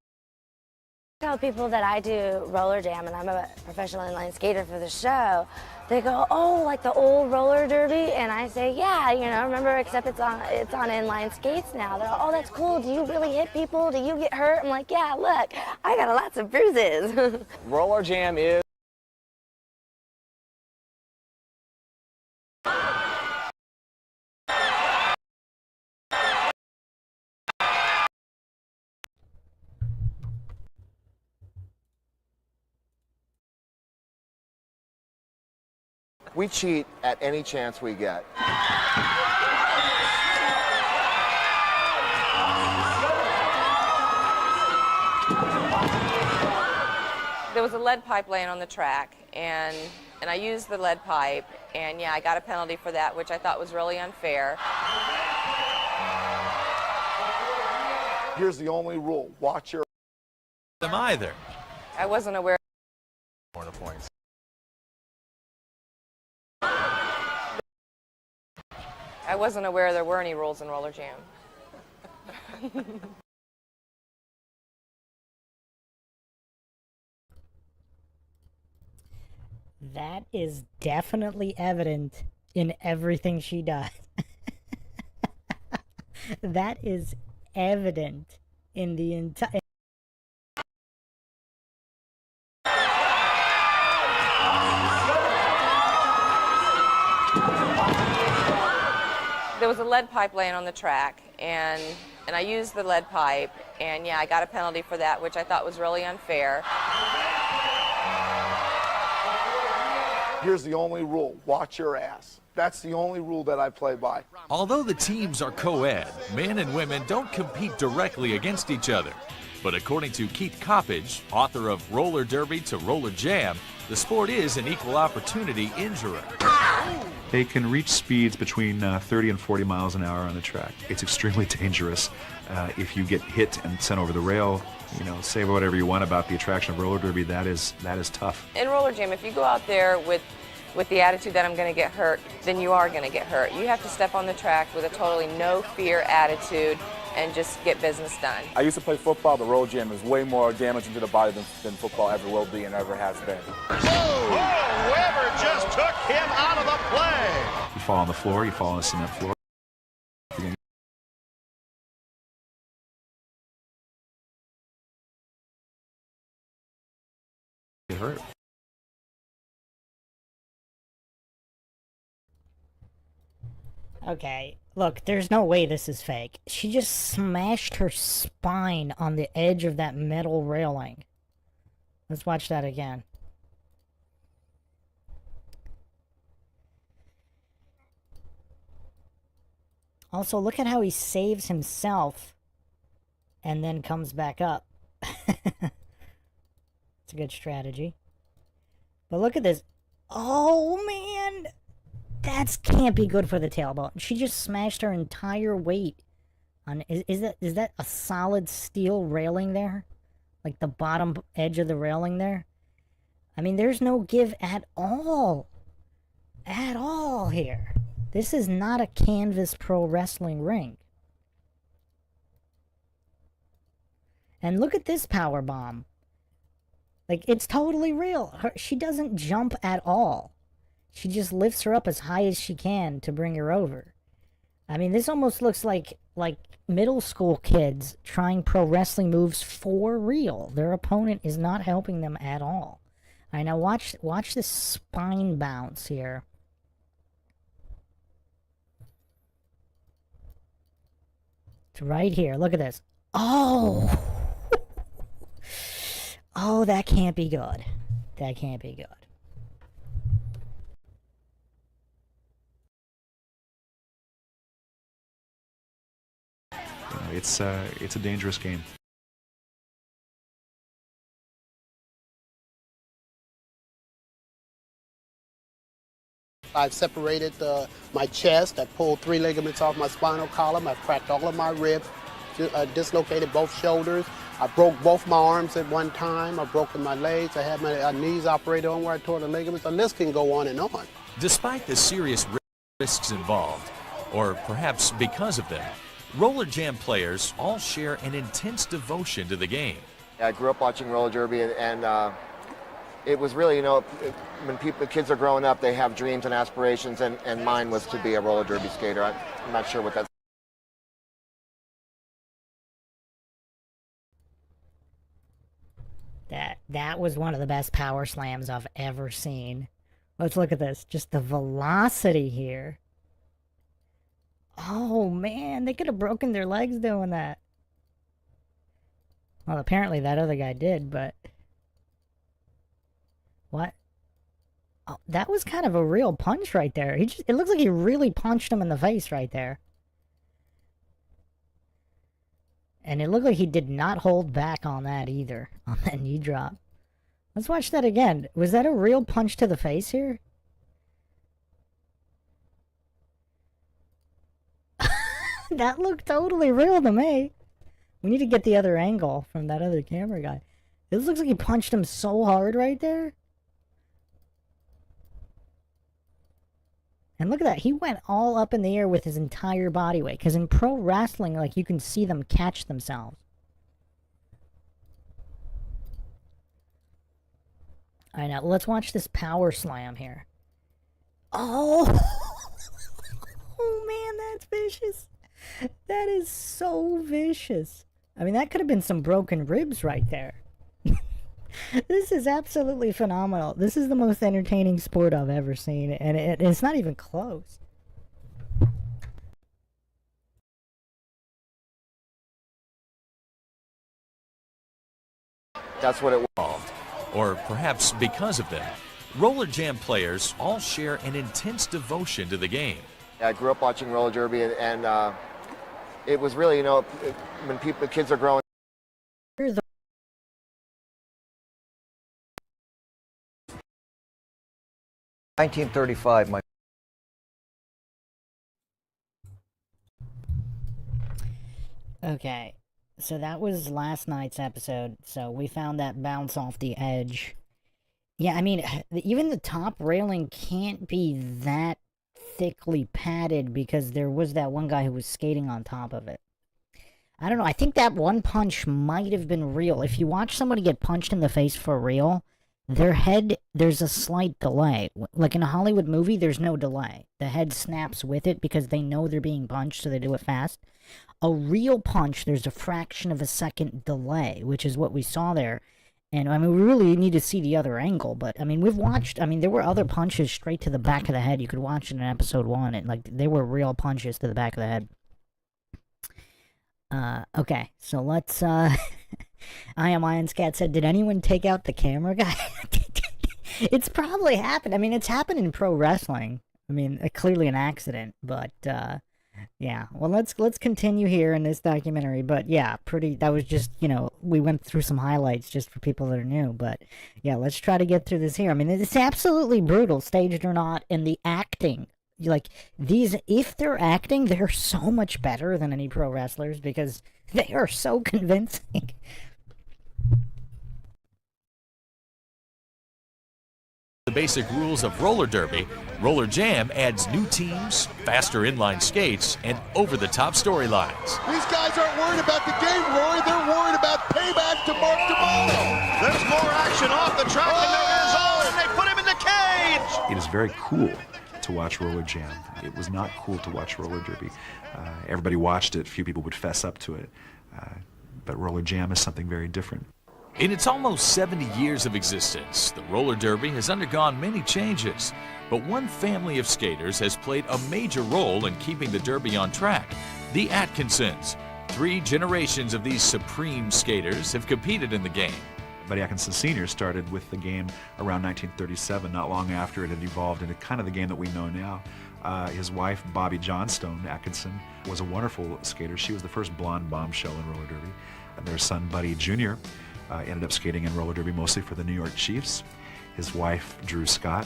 Speaker 15: I tell people that I do Rollerjam and I'm a professional inline skater for the show. They go, oh, like the old roller derby? And I say, yeah, you know, remember, except it's on inline skates now. They're like, oh, that's cool. Do you really hit people? Do you get hurt? I'm like, yeah, look, I got lots of bruises.
Speaker 16: Rollerjam is
Speaker 19: We cheat at any chance we get.
Speaker 20: There was a lead pipe laying on the track, and I used the lead pipe, and yeah, I got a penalty for that, which I thought was really unfair.
Speaker 4: Here's the only rule. Watch your...
Speaker 9: Them either.
Speaker 20: I wasn't aware.
Speaker 4: Corner points.
Speaker 20: I wasn't aware there were any rules in Rollerjam.
Speaker 1: That is definitely evident in everything she does. That is evident in the entire...
Speaker 20: There was a lead pipe laying on the track, and I used the lead pipe, and yeah, I got a penalty for that, which I thought was really unfair.
Speaker 4: Here's the only rule. Watch your ass. That's the only rule that I play by.
Speaker 9: Although the teams are co-ed, men and women don't compete directly against each other. But according to Keith Coppage, author of Roller Derby to Roller Jam, the sport is an equal opportunity injurer.
Speaker 7: They can reach speeds between 30 and 40 miles an hour on the track. It's extremely dangerous. If you get hit and sent over the rail, you know, say whatever you want about the attraction of roller derby, that is tough.
Speaker 20: In Rollerjam, if you go out there with the attitude that I'm going to get hurt, then you are going to get hurt. You have to step on the track with a totally no fear attitude and just get business done.
Speaker 21: I used to play football. The Rollerjam is way more damaging to the body than football ever will be and ever has been.
Speaker 3: Oh, Weber just took him out of the play.
Speaker 7: You fall on the floor, you fall on a cement floor. Get hurt.
Speaker 1: Okay, look, there's no way this is fake. She just smashed her spine on the edge of that metal railing. Let's watch that again. Also, look at how he saves himself and then comes back up. It's a good strategy. But look at this. Oh, man! That can't be good for the tailbone. She just smashed her entire weight on. Is that a solid steel railing there? Like the bottom edge of the railing there? I mean, there's no give at all. At all here. This is not a canvas pro wrestling ring. And look at this power bomb. Like, it's totally real. She doesn't jump at all. She just lifts her up as high as she can to bring her over. I mean, this almost looks like middle school kids trying pro wrestling moves for real. Their opponent is not helping them at all. All right, now watch this spine bounce here. It's right here. Look at this. Oh! Oh, that can't be good. That can't be good.
Speaker 7: It's a dangerous game.
Speaker 22: I've separated my chest. I pulled 3 ligaments off my spinal column. I've cracked all of my ribs, dislocated both shoulders. I broke both my arms at one time. I've broken my legs. I had my knees operated on where I tore the ligaments. The list can go on and on.
Speaker 9: Despite the serious risks involved, or perhaps because of them, Rollerjam players all share an intense devotion to the game.
Speaker 19: I grew up watching roller derby, and it was really, you know, when kids are growing up, they have dreams and aspirations, and mine was to be a roller derby skater. I'm not sure what that's.
Speaker 1: That was one of the best power slams I've ever seen. Let's look at this. Just the velocity here. Oh, man. They could have broken their legs doing that. Well, apparently that other guy did, but... What? Oh. that was kind of a real punch right there. It looks like he really punched him in the face right there. And it looked like he did not hold back on that either, on that knee drop. Let's watch that again. Was that a real punch to the face here? That looked totally real to me. We need to get the other angle from that other camera guy. This looks like he punched him so hard right there. And look at that. He went all up in the air with his entire body weight. Because in pro wrestling, like, you can see them catch themselves. Alright, now let's watch this power slam here. Oh! Oh man, that's vicious. That is so vicious. I mean, that could have been some broken ribs right there. This is absolutely phenomenal. This is the most entertaining sport I've ever seen, and it's not even close.
Speaker 19: That's what it was.
Speaker 9: Or perhaps because of them, Rollerjam players all share an intense devotion to the game.
Speaker 19: I grew up watching roller derby, and it was really, you know, when kids are growing.
Speaker 10: 1935, my
Speaker 1: Okay, so that was last night's episode, so we found that bounce off the edge. Yeah, I mean, even the top railing can't be that thickly padded because there was that one guy who was skating on top of it. I don't know, I think that one punch might have been real. If you watch somebody get punched in the face for real, their head, there's a slight delay. Like in a Hollywood movie, there's no delay. The head snaps with it because they know they're being punched, so they do it fast. A real punch, there's a fraction of a second delay, which is what we saw there. And, I mean, we really need to see the other angle, but, I mean, we've watched, I mean, there were other punches straight to the back of the head. You could watch it in episode 1, and, like, they were real punches to the back of the head. Okay, so let's, I Am Iron Scat said, did anyone take out the camera guy? It's probably happened. I mean, it's happened in pro wrestling. I mean, clearly an accident, but, yeah. Well, let's continue here in this documentary, but yeah, that was just, you know, we went through some highlights just for people that are new, but yeah, let's try to get through this here. I mean, it's absolutely brutal, staged or not, and the acting. Like, these, if they're acting, they're so much better than any pro wrestlers because they are so convincing.
Speaker 9: The basic rules of roller derby, Rollerjam adds new teams, faster inline skates, and over-the-top storylines.
Speaker 6: These guys aren't worried about the game, Roy. They're worried about payback to Mark DeMolo.
Speaker 3: There's more action off the track than there is on, and they put him in the cage.
Speaker 7: It is very cool to watch Rollerjam. It was not cool to watch roller derby. Everybody watched it. Few people would fess up to it. But Rollerjam is something very different.
Speaker 9: In its almost 70 years of existence, the roller derby has undergone many changes. But one family of skaters has played a major role in keeping the derby on track: the Atkinsons. 3 generations of these supreme skaters have competed in the game.
Speaker 7: Buddy Atkinson Sr. started with the game around 1937, not long after it had evolved into kind of the game that we know now. His wife, Bobby Johnstone Atkinson, was a wonderful skater. She was the first blonde bombshell in roller derby. And their son, Buddy Jr., ended up skating in roller derby mostly for the New York Chiefs. His wife, Drew Scott,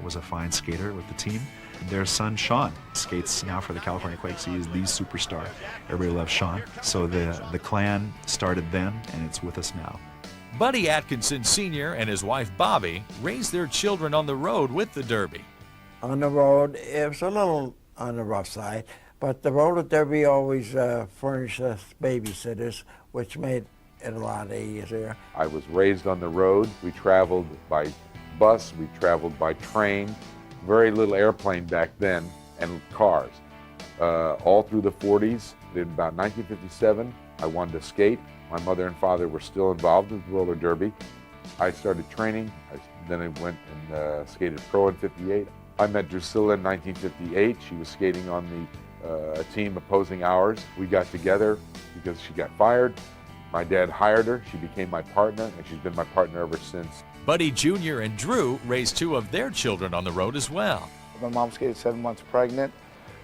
Speaker 7: was a fine skater with the team. Their son, Sean, skates now for the California Quakes. He is the superstar. Everybody loves Sean. So the clan started then, and it's with us now.
Speaker 9: Buddy Atkinson Sr. and his wife Bobby raised their children on the road with the derby.
Speaker 2: On the road, it was a little on the rough side, but the roller derby always furnished us babysitters, which made it a lot easier.
Speaker 5: I was raised on the road. We traveled by bus, we traveled by train, very little airplane back then, and cars. All through the 40s, in about 1957, I wanted to skate. My mother and father were still involved with roller derby. I started training, then I went and skated pro in '58. I met Drusilla in 1958. She was skating on the team opposing ours. We got together because she got fired, My dad hired her, she became my partner, and she's been my partner ever since.
Speaker 9: Buddy Jr. and Drew raised 2 of their children on the road as well.
Speaker 21: My mom skated 7 months pregnant,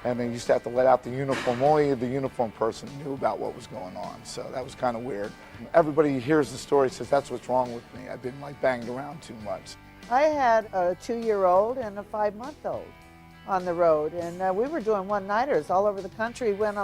Speaker 21: and they used to have to let out the uniform. Only the uniform person knew about what was going on, so that was kind of weird. Everybody hears the story, says that's what's wrong with me. I've been like banged around too much.
Speaker 8: I had a 2-year-old and a 5-month-old on the road, and we were doing one-nighters all over the country, went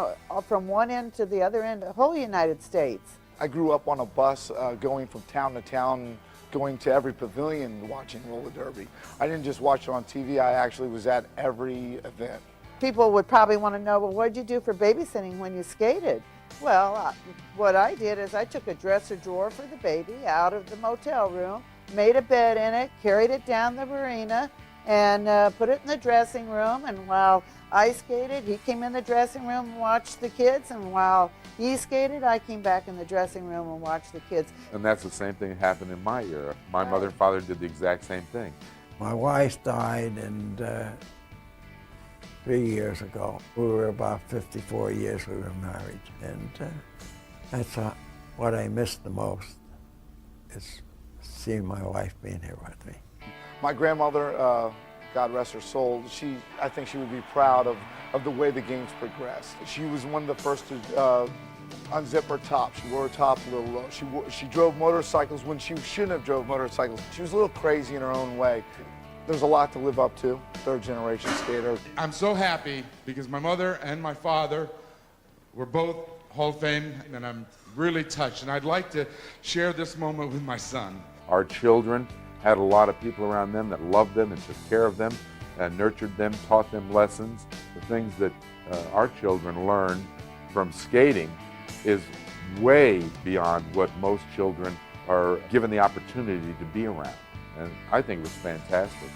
Speaker 8: from one end to the other end, the whole United States.
Speaker 21: I grew up on a bus going from town to town, going to every pavilion watching roller derby. I didn't just watch it on TV, I actually was at every event.
Speaker 8: People would probably want to know, well, what did you do for babysitting when you skated? Well, what I did is I took a dresser drawer for the baby out of the motel room, made a bed in it, carried it down the marina, and put it in the dressing room. And while I skated, he came in the dressing room and watched the kids. And while he skated, I came back in the dressing room and watched the kids.
Speaker 5: And that's the same thing that happened in my era. My mother and father did the exact same thing.
Speaker 2: My wife died, and 3 years ago. We were about 54 years we were married, and that's what I miss the most, is seeing my wife being here with me.
Speaker 21: My grandmother, God rest her soul, I think she would be proud of the way the games progressed. She was one of the first to unzip her top. She wore her top a little low. She drove motorcycles when she shouldn't have drove motorcycles. She was a little crazy in her own way. There's a lot to live up to, third-generation skater.
Speaker 11: I'm so happy because my mother and my father were both Hall of Fame, and I'm really touched. And I'd like to share this moment with my son.
Speaker 5: Our children had a lot of people around them that loved them and took care of them and nurtured them, taught them lessons. The things that our children learned from skating is way beyond what most children are given the opportunity to be around. And I think it was fantastic.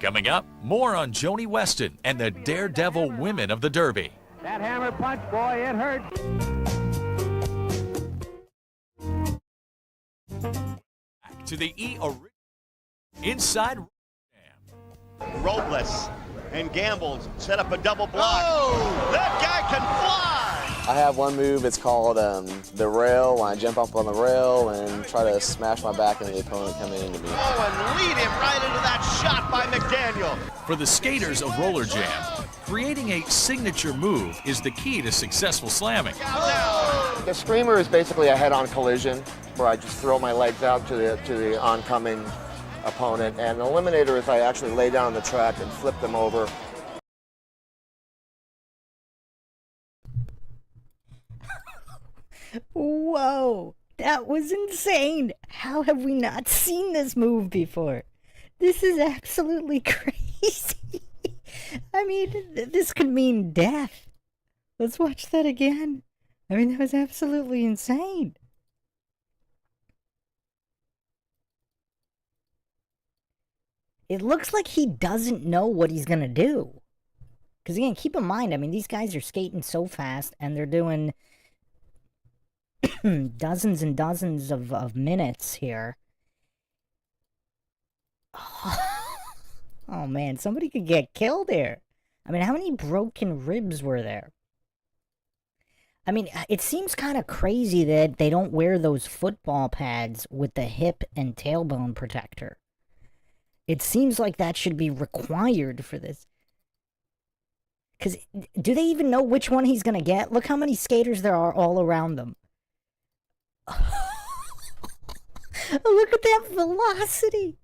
Speaker 9: Coming up, more on Joni Weston and the daredevil women of the Derby.
Speaker 23: That hammer punch, boy, it hurt.
Speaker 9: Back to the Inside
Speaker 3: Robles and Gambles set up a double block. Oh, that guy can fly!
Speaker 16: I have one move, it's called the rail, when I jump up on the rail and try to smash my back into the opponent coming into me.
Speaker 3: Oh, and lead him right into that shot by McDaniel.
Speaker 9: For the skaters of Rollerjam, creating a signature move is the key to successful slamming.
Speaker 19: The screamer is basically a head-on collision where I just throw my legs out to the oncoming opponent, and the eliminator is I actually lay down on the track and flip them over.
Speaker 1: Whoa, that was insane. How have we not seen this move before? This is absolutely crazy. I mean, this could mean death. Let's watch that again. I mean, that was absolutely insane. It looks like he doesn't know what he's going to do. Because again, keep in mind, I mean, these guys are skating so fast and they're doing dozens and dozens of minutes here. Oh man, somebody could get killed here. I mean, how many broken ribs were there? I mean, it seems kind of crazy that they don't wear those football pads with the hip and tailbone protector. It seems like that should be required for this. Because do they even know which one he's going to get? Look how many skaters there are all around them. Look at that velocity.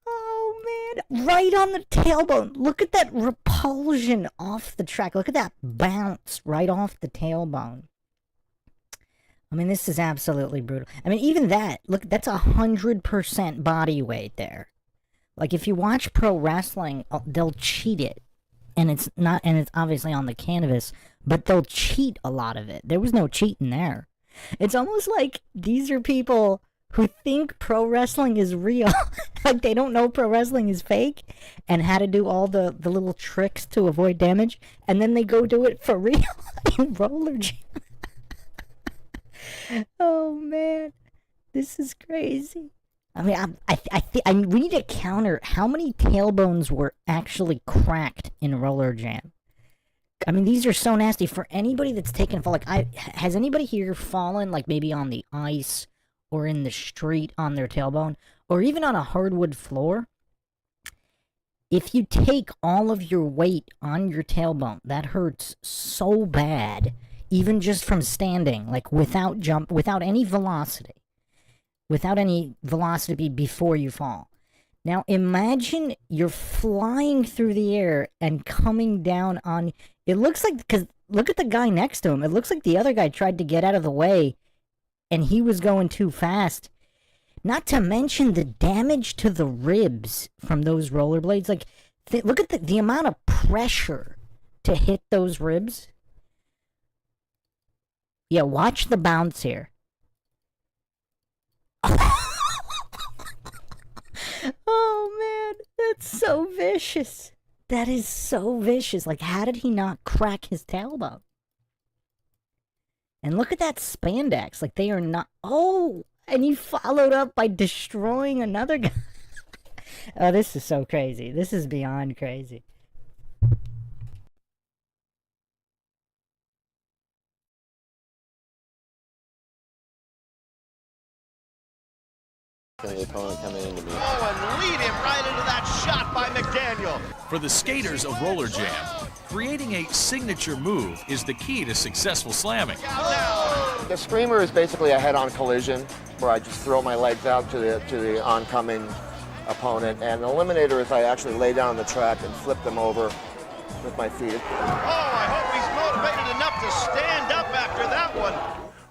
Speaker 1: Oh, man. Right on the tailbone. Look at that repulsion off the track. Look at that bounce right off the tailbone. I mean, this is absolutely brutal. I mean, even that, look, that's 100% body weight there. Like, if you watch pro wrestling, they'll cheat it. And it's not, and it's obviously on the canvas, but they'll cheat a lot of it. There was no cheating there. It's almost like these are people who think pro wrestling is real. Like, they don't know pro wrestling is fake and how to do all the little tricks to avoid damage. And then they go do it for real in Rollerjam. Oh, man. This is crazy. I mean, I think we need to counter how many tailbones were actually cracked in Rollerjam. I mean, these are so nasty. For anybody that's taken a fall, like, has anybody here fallen, like, maybe on the ice or in the street on their tailbone, or even on a hardwood floor? If you take all of your weight on your tailbone, that hurts so bad, even just from standing, like, without any velocity. Without any velocity before you fall. Now imagine you're flying through the air and coming down on... It looks like... Because look at the guy next to him. It looks like the other guy tried to get out of the way and he was going too fast. Not to mention the damage to the ribs from those rollerblades. Like, look at the amount of pressure to hit those ribs. Yeah, watch the bounce here. Oh man, that's so vicious. That is so vicious. Like, how did he not crack his tailbone? And look at that spandex. Like, they are not... Oh, and he followed up by destroying another guy. Oh, this is so crazy. This is beyond crazy.
Speaker 16: The opponent coming into me.
Speaker 3: Oh, and lead him right into that shot by McDaniel.
Speaker 9: For the skaters of Rollerjam, creating a signature move is the key to successful slamming.
Speaker 19: The screamer is basically a head-on collision where I just throw my legs out to the oncoming opponent, and the eliminator is I actually lay down on the track and flip them over with my feet.
Speaker 3: Oh, I hope he's motivated enough to stand up after that one.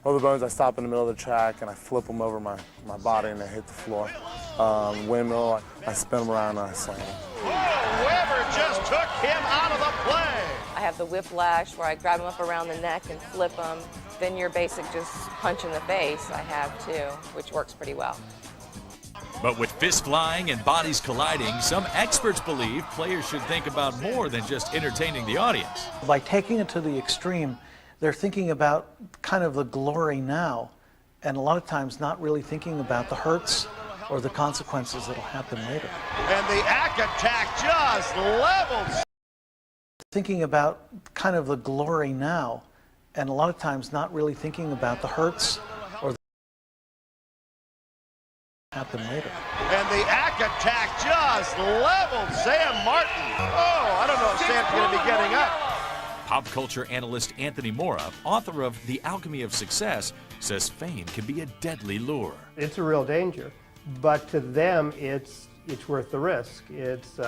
Speaker 12: Rollerbones, I stop in the middle of the track and I flip them over my body and they hit the floor. Windmill, I spin them around and I slam them.
Speaker 3: Oh, Weber just took him out of the play.
Speaker 20: I have the whiplash where I grab them up around the neck and flip them. Then your basic just punch in the face I have too, which works pretty well.
Speaker 9: But with fists flying and bodies colliding, some experts believe players should think about more than just entertaining the audience.
Speaker 13: By taking it to the extreme, they're thinking about kind of the glory now, and a lot of times not really thinking about the hurts or the consequences that'll happen later.
Speaker 3: And the Ack attack just levels.
Speaker 13: Thinking about kind of the glory now, and a lot of times not really thinking about the hurts or the happen later.
Speaker 3: And the Ack attack just leveled Sam Martin. Oh, I don't know if Sam's going to be getting up.
Speaker 9: Pop culture analyst Anthony Mora, author of The Alchemy of Success, says fame can be a deadly lure.
Speaker 14: It's a real danger, but to them, it's worth the risk. It's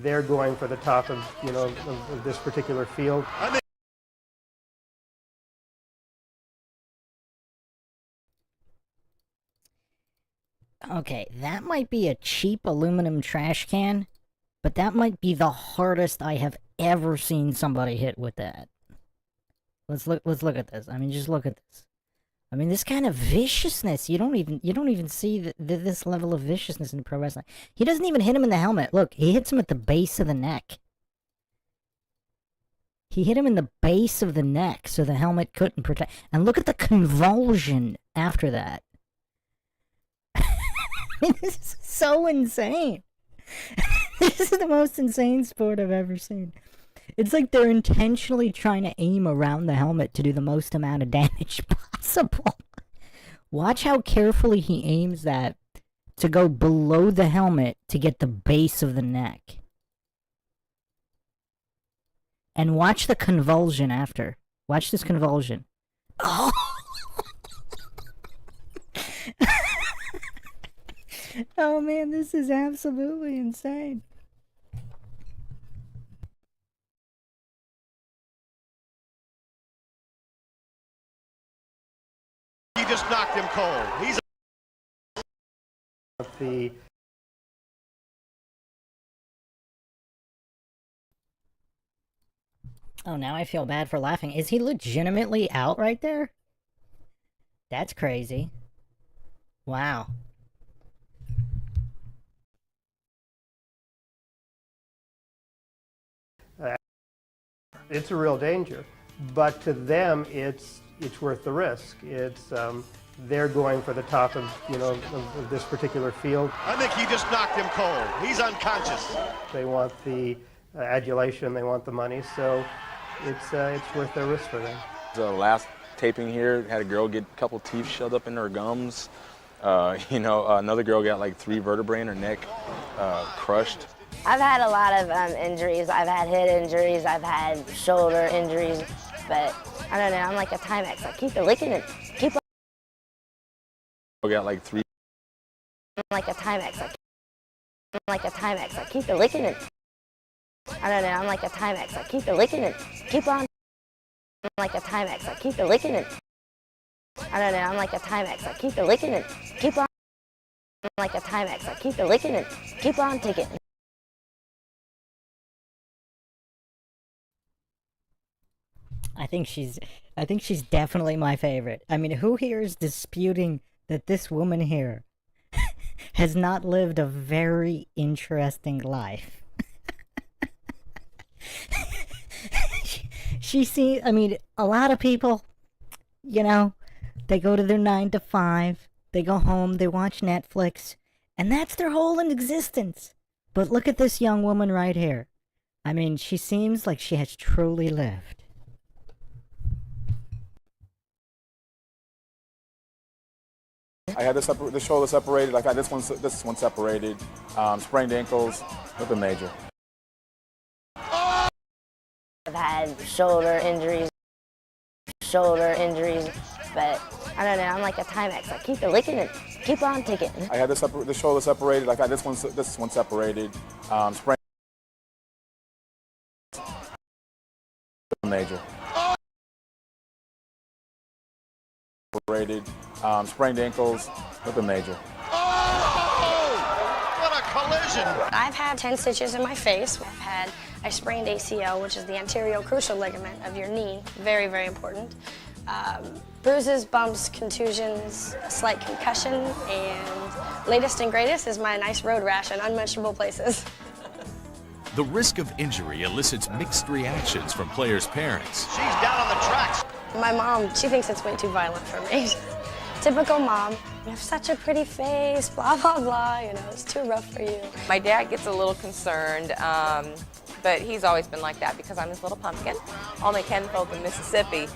Speaker 14: they're going for the top of of this particular field.
Speaker 1: Okay, that might be a cheap aluminum trash can, but that might be the hardest I have ever seen somebody hit with that. Let's look at this. I mean, just look at this. I mean, this kind of viciousness, you don't even see this level of viciousness in pro wrestling. He doesn't even hit him in the helmet. Look, he hits him at the base of the neck. He hit him in the base of the neck so the helmet couldn't protect. And look at the convulsion after that. This is so insane. This is the most insane sport I've ever seen. It's like they're intentionally trying to aim around the helmet to do the most amount of damage possible. Watch how carefully he aims that to go below the helmet to get the base of the neck. And watch the convulsion after. Watch this convulsion. Oh! Oh man, this is absolutely insane.
Speaker 3: He just knocked him cold. He's
Speaker 14: the
Speaker 1: Oh, now I feel bad for laughing. Is he legitimately out right there? That's crazy. Wow.
Speaker 14: It's a real danger, but to them, it's worth the risk. It's they're going for the top of of this particular field.
Speaker 3: I think he just knocked him cold. He's unconscious.
Speaker 14: They want the adulation, they want the money, so it's worth the risk for them.
Speaker 15: The last taping here had a girl get a couple teeth shoved up in her gums. Another girl got like 3 vertebrae in her neck, crushed.
Speaker 17: I've had a lot of injuries. I've had head injuries. I've had shoulder injuries. But I don't know. I'm like a Timex. I keep it licking it. Keep on.
Speaker 15: I got like 3.
Speaker 17: I'm like a Timex. I'm like a Timex. I keep it licking it. I don't know. I'm like a Timex. I keep it licking it. Keep on. I'm like a Timex. I keep it licking it. I don't know. I'm like a Timex. I keep it licking it. Keep on. I'm like a Timex. I keep it licking it. Keep on ticking.
Speaker 1: I think she's definitely my favorite. I mean, who here is disputing that this woman here has not lived a very interesting life? She seems, I mean, a lot of people, they go to their 9 to 5, they go home, they watch Netflix, and that's their whole existence. But look at this young woman right here. I mean, she seems like she has truly lived.
Speaker 15: I had the shoulder separated. Like this one separated. Sprained ankles, nothing major.
Speaker 17: I've had shoulder injuries, but I don't know. I'm like a Timex. I keep it licking it. Keep on ticking.
Speaker 15: I had the shoulder separated. Like this one separated. Sprained major. Separated. Sprained ankles, nothing major.
Speaker 3: What a collision!
Speaker 18: I've had 10 stitches in my face. I sprained ACL, which is the anterior cruciate ligament of your knee. Very, very important. Bruises, bumps, contusions, a slight concussion, and latest and greatest is my nice road rash in unmentionable places.
Speaker 9: The risk of injury elicits mixed reactions from players' parents.
Speaker 3: She's down on the tracks.
Speaker 18: My mom, she thinks it's way too violent for me. Typical mom. You have such a pretty face, blah, blah, blah, it's too rough for you.
Speaker 20: My dad gets a little concerned, but he's always been like that because I'm his little pumpkin. Only Kenfolk in Mississippi,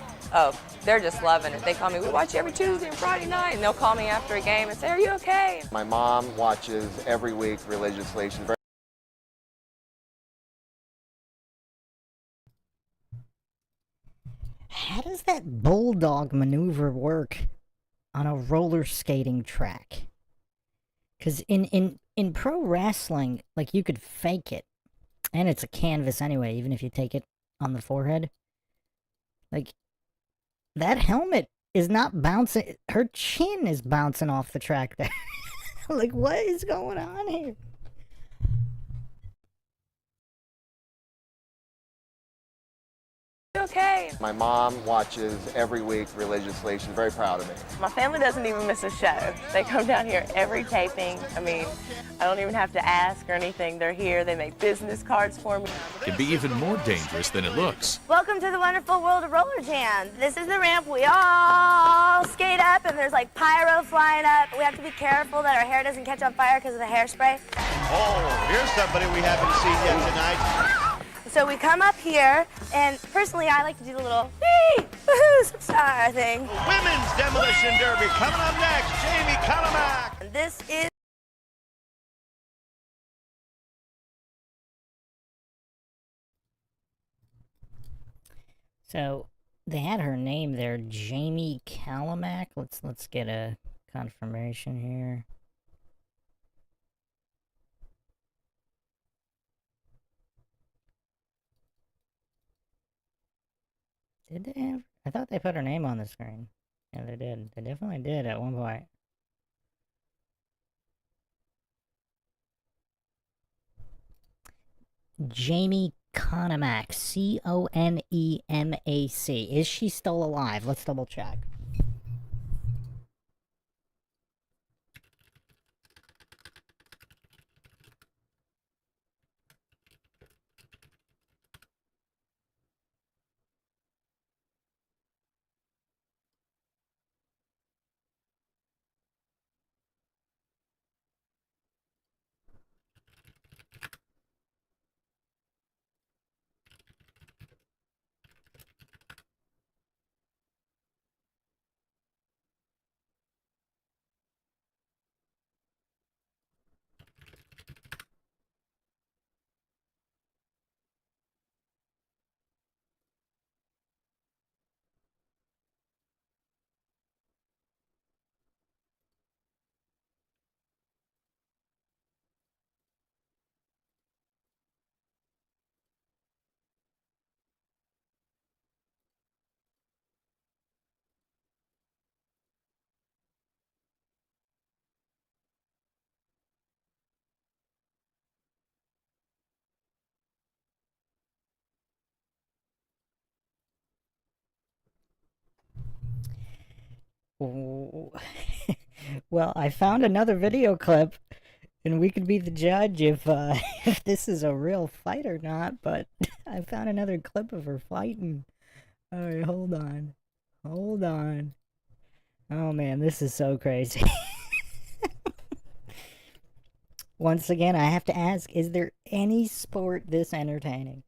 Speaker 20: they're just loving it. They call me, we watch you every Tuesday and Friday night, and they'll call me after a game and say, are you okay?
Speaker 19: My mom watches every week religiously. She's very
Speaker 1: How does that bulldog maneuver work on a roller skating track? Because in pro wrestling, like, you could fake it. And it's a canvas anyway, even if you take it on the forehead. Like, that helmet is not bouncing. Her chin is bouncing off the track there. Like, what is going on here?
Speaker 20: Okay.
Speaker 19: My mom watches every week religiously. She's very proud of me.
Speaker 20: My family doesn't even miss a show. They come down here every taping. I mean, I don't even have to ask or anything. They're here. They make business cards for me.
Speaker 9: It can be even more dangerous than it looks.
Speaker 24: Welcome to the wonderful world of Rollerjam. This is the ramp. We all skate up, and there's like pyro flying up. We have to be careful that our hair doesn't catch on fire because of the hairspray.
Speaker 3: Oh, here's somebody we haven't seen yet tonight.
Speaker 24: So we come up here, and personally, I like to do the little wee, woohoo, star thing.
Speaker 3: Women's Demolition Derby coming up next. Jamie Connamack.
Speaker 24: And this is
Speaker 1: So they had her name there, Jamie Callamack. Let's get a confirmation here. Did they have? I thought they put her name on the screen. Yeah, they did. They definitely did at one point. Jamie Connamack. C-O-N-E-M-A-C. Is she still alive? Let's double check. Oh. Well, I found another video clip, and we could be the judge if if this is a real fight or not, but I found another clip of her fighting. Alright, hold on. Hold on. Oh man, this is so crazy. Once again, I have to ask, is there any sport this entertaining?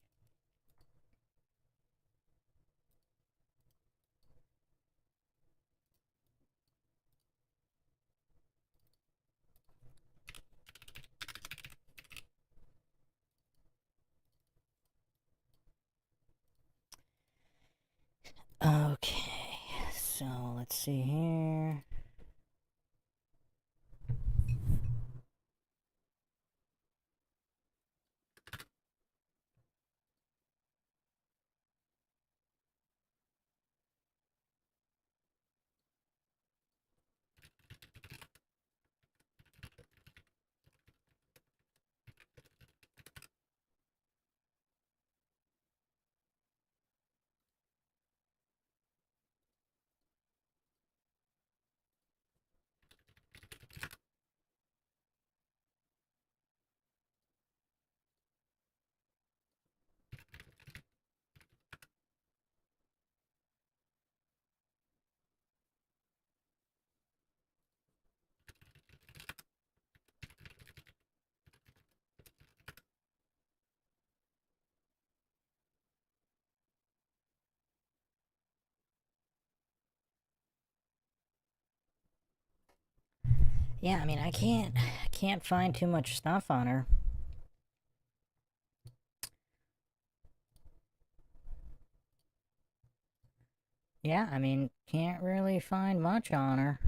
Speaker 1: Okay, so let's see here. Yeah, I mean, I can't find too much stuff on her. Yeah, I mean, can't really find much on her.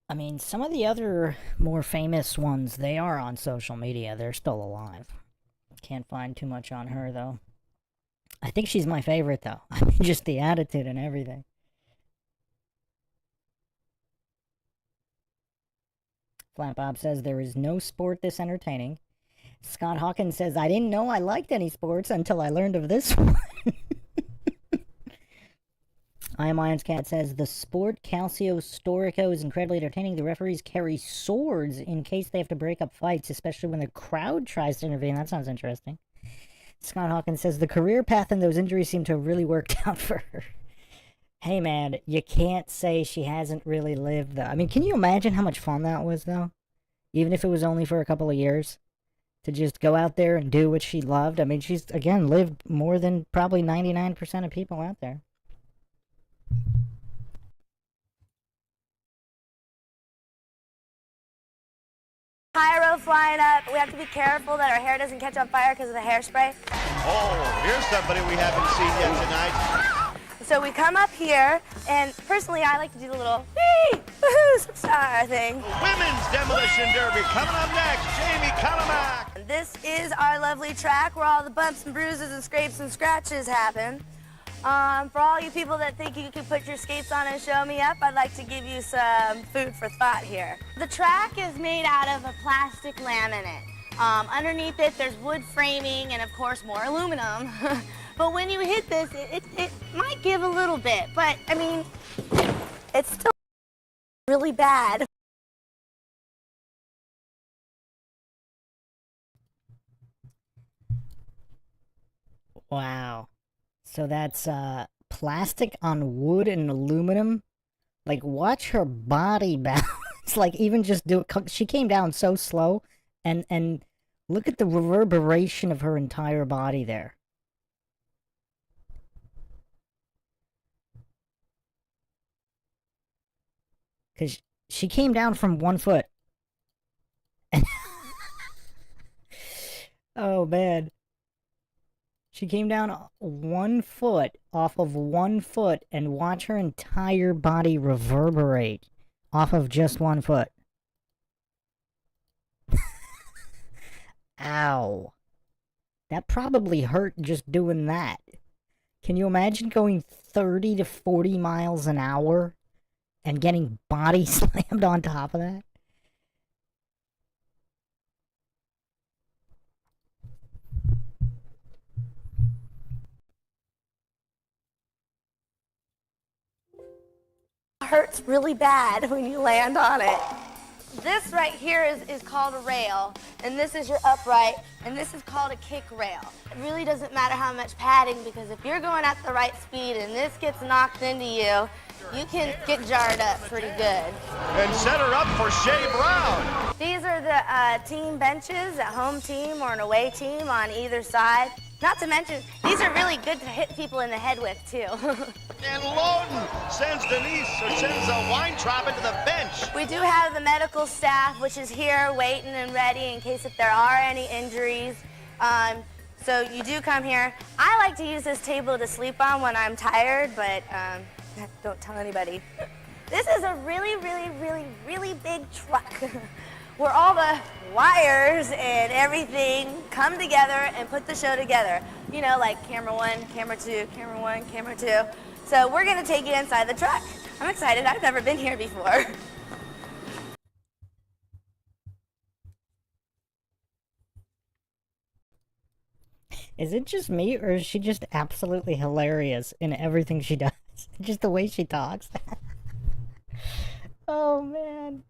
Speaker 1: I mean, some of the other more famous ones, they are on social media. They're still alive. Can't find too much on her, though. I think she's my favorite, though. I mean, just the attitude and everything. Flat Bob says, there is no sport this entertaining. Scott Hawkins says, I didn't know I liked any sports until I learned of this one. I Am Iron's Cat says, the sport Calcio Storico is incredibly entertaining. The referees carry swords in case they have to break up fights, especially when the crowd tries to intervene. That sounds interesting. Scott Hawkins says, the career path and those injuries seem to have really worked out for her. Hey man, you can't say she hasn't really lived, though. I mean, can you imagine how much fun that was, though? Even if it was only for a couple of years? To just go out there and do what she loved. I mean, she's, again, lived more than probably 99% of people out there.
Speaker 24: Pyro flying up. We have to be careful that our hair doesn't catch on fire because of the hairspray.
Speaker 3: Oh, here's somebody we haven't seen yet tonight.
Speaker 24: So we come up here, and personally, I like to do the little wee, woohoo, superstar thing.
Speaker 3: Women's Demolition Derby coming up next. Jamie Colomac.
Speaker 24: This is our lovely track where all the bumps and bruises and scrapes and scratches happen. For all you people that think you can put your skates on and show me up, I'd like to give you some food for thought here. The track is made out of a plastic laminate. Underneath it, there's wood framing and, of course, more aluminum. But when you hit this, it might give a little bit, but, I mean, it's still really bad.
Speaker 1: Wow. So that's plastic on wood and aluminum. Like, watch her body bounce. Like, even just do it. She came down so slow, and look at the reverberation of her entire body there. Because she came down from 1 foot. Oh, man. She came down 1 foot off of 1 foot, and watch her entire body reverberate off of just 1 foot. Ow. That probably hurt just doing that. Can you imagine going 30 to 40 miles an hour and getting body slammed on top of that?
Speaker 24: Hurts really bad when you land on it. This right here is called a rail, and this is your upright, and this is called a kick rail. It really doesn't matter how much padding, because if you're going at the right speed and this gets knocked into you, you can get jarred up pretty good.
Speaker 3: And set her up for Shea Brown.
Speaker 24: These are the team benches, a home team or an away team on either side. Not to mention, these are really good to hit people in the head with, too.
Speaker 3: And Lawton sends a Weintraub into the bench.
Speaker 24: We do have the medical staff, which is here waiting and ready in case if there are any injuries. So you do come here. I like to use this table to sleep on when I'm tired, but don't tell anybody. This is a really, really, really, really big truck where all the wires and everything come together and put the show together. You know, like camera one, camera two, camera one, camera two. So we're gonna take you inside the truck. I'm excited, I've never been here before.
Speaker 1: Is it just me, or is she just absolutely hilarious in everything she does? Just the way she talks. Oh, man.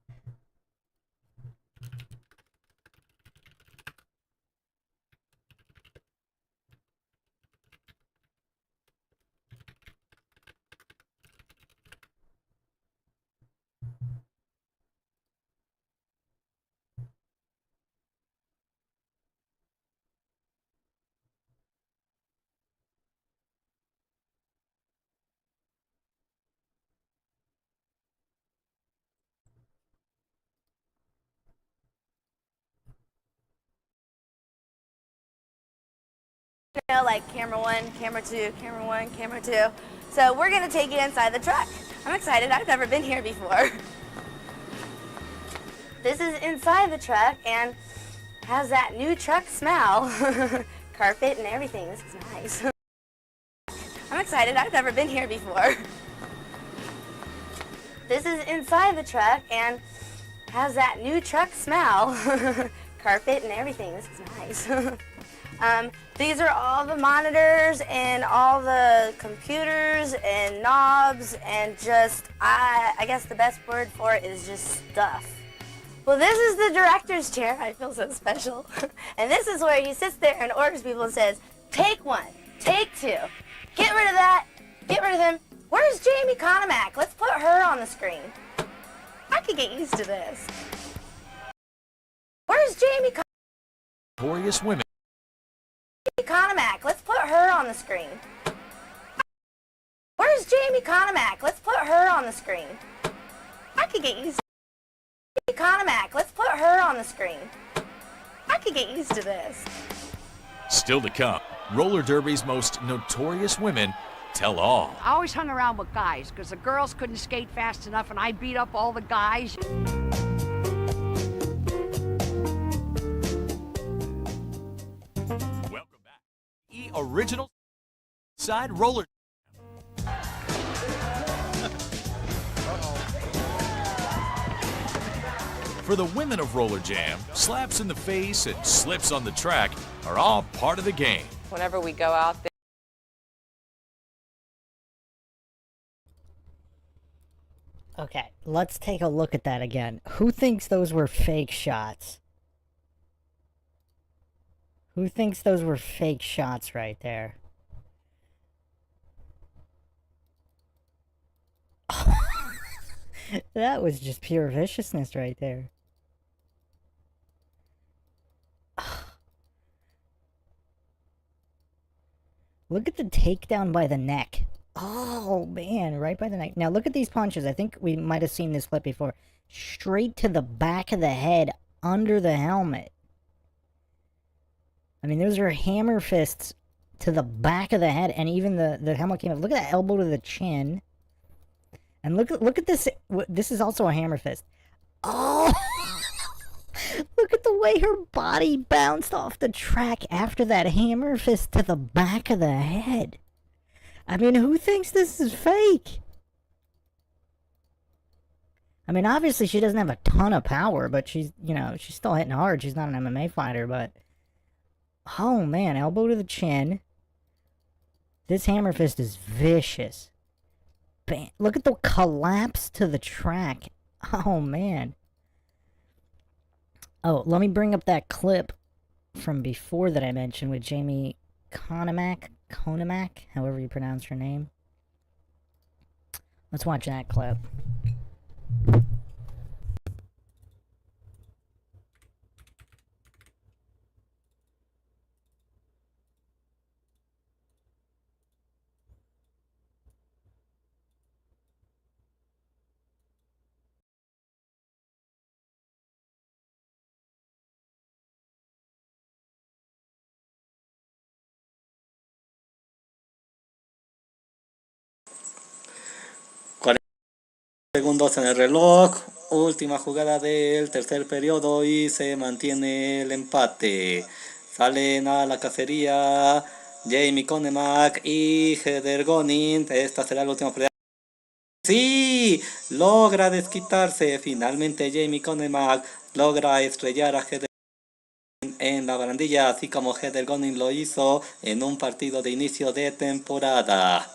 Speaker 24: You know, like camera one, camera two, camera one, camera two. So we're gonna take you inside the truck. I'm excited, I've never been here before. This is inside the truck and has that new truck smell. Carpet and everything, this is nice. I'm excited, I've never been here before. This is inside the truck and has that new truck smell. Carpet and everything, this is nice. These are all the monitors and all the computers and knobs and just, I guess the best word for it is just stuff. Well, this is the director's chair. I feel so special. And this is where he sits there and orders people and says, take one, take two, get rid of that, get rid of him. Where's Jamie Conomack? Let's put her on the screen. I could get used to this. Where's Jamie
Speaker 9: Notorious women.
Speaker 24: Conomack? Let's put her on the screen. Where's Jamie Conomack? Let's put her on the screen. I could get used to Conomack. Let's put her on the screen. I could get used to this.
Speaker 9: Still to come, roller derby's most notorious women tell all.
Speaker 4: I always hung around with guys because the girls couldn't skate fast enough and I beat up all the guys.
Speaker 9: Welcome back. Original side roller. For the women of Rollerjam, slaps in the face and slips on the track are all part of the game.
Speaker 20: Whenever we go out there.
Speaker 1: Okay, let's take a look at that again. Who thinks those were fake shots? Who thinks those were fake shots right there? That was just pure viciousness right there. Look at the takedown by the neck. Oh, man, right by the neck. Now, look at these punches. I think we might have seen this clip before. Straight to the back of the head, under the helmet. I mean, those are hammer fists to the back of the head, and even the helmet came up. Look at that elbow to the chin. And look at this. This is also a hammer fist. Oh! Look at the way her body bounced off the track after that hammer fist to the back of the head. I mean, who thinks this is fake? I mean, obviously she doesn't have a ton of power, but she's, you know, she's still hitting hard. She's not an MMA fighter, but... Oh, man, elbow to the chin. This hammer fist is vicious. Bam. Look at the collapse to the track. Oh, man. Oh, let me bring up that clip from before that I mentioned with Jamie Konemack, however you pronounce her name. Let's watch that clip.
Speaker 6: Segundos en el reloj, última jugada del tercer periodo y se mantiene el empate. Salen a la cacería Jamie Konemack y Heather Gonin. Esta será la última pelea. Sí, logra desquitarse. Finalmente Jamie Konemack logra estrellar a Heather Gonin en la barandilla, así como Heather Gonin lo hizo en un partido de inicio de temporada.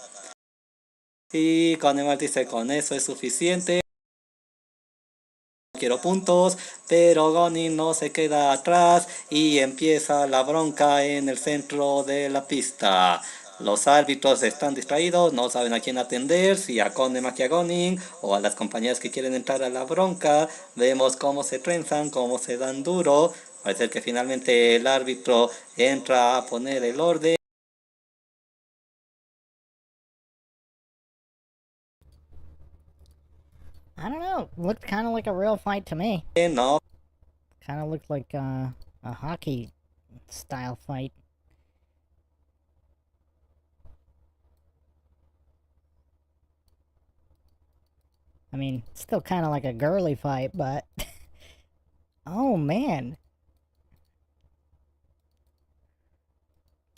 Speaker 6: Y Konemack dice, con eso es suficiente. Quiero puntos, pero Gonin no se queda atrás y empieza la bronca en el centro de la pista. Los árbitros están distraídos, no saben a quién atender, si a Konemack y a Gonin o a las compañías que quieren entrar a la bronca. Vemos cómo se trenzan, cómo se dan duro. Parece que finalmente el árbitro entra a poner el orden.
Speaker 1: I don't know. Looked kind of like a real fight to me.
Speaker 6: No.
Speaker 1: Kind of looked like a hockey style fight. I mean, still kind of like a girly fight, but... Oh, man.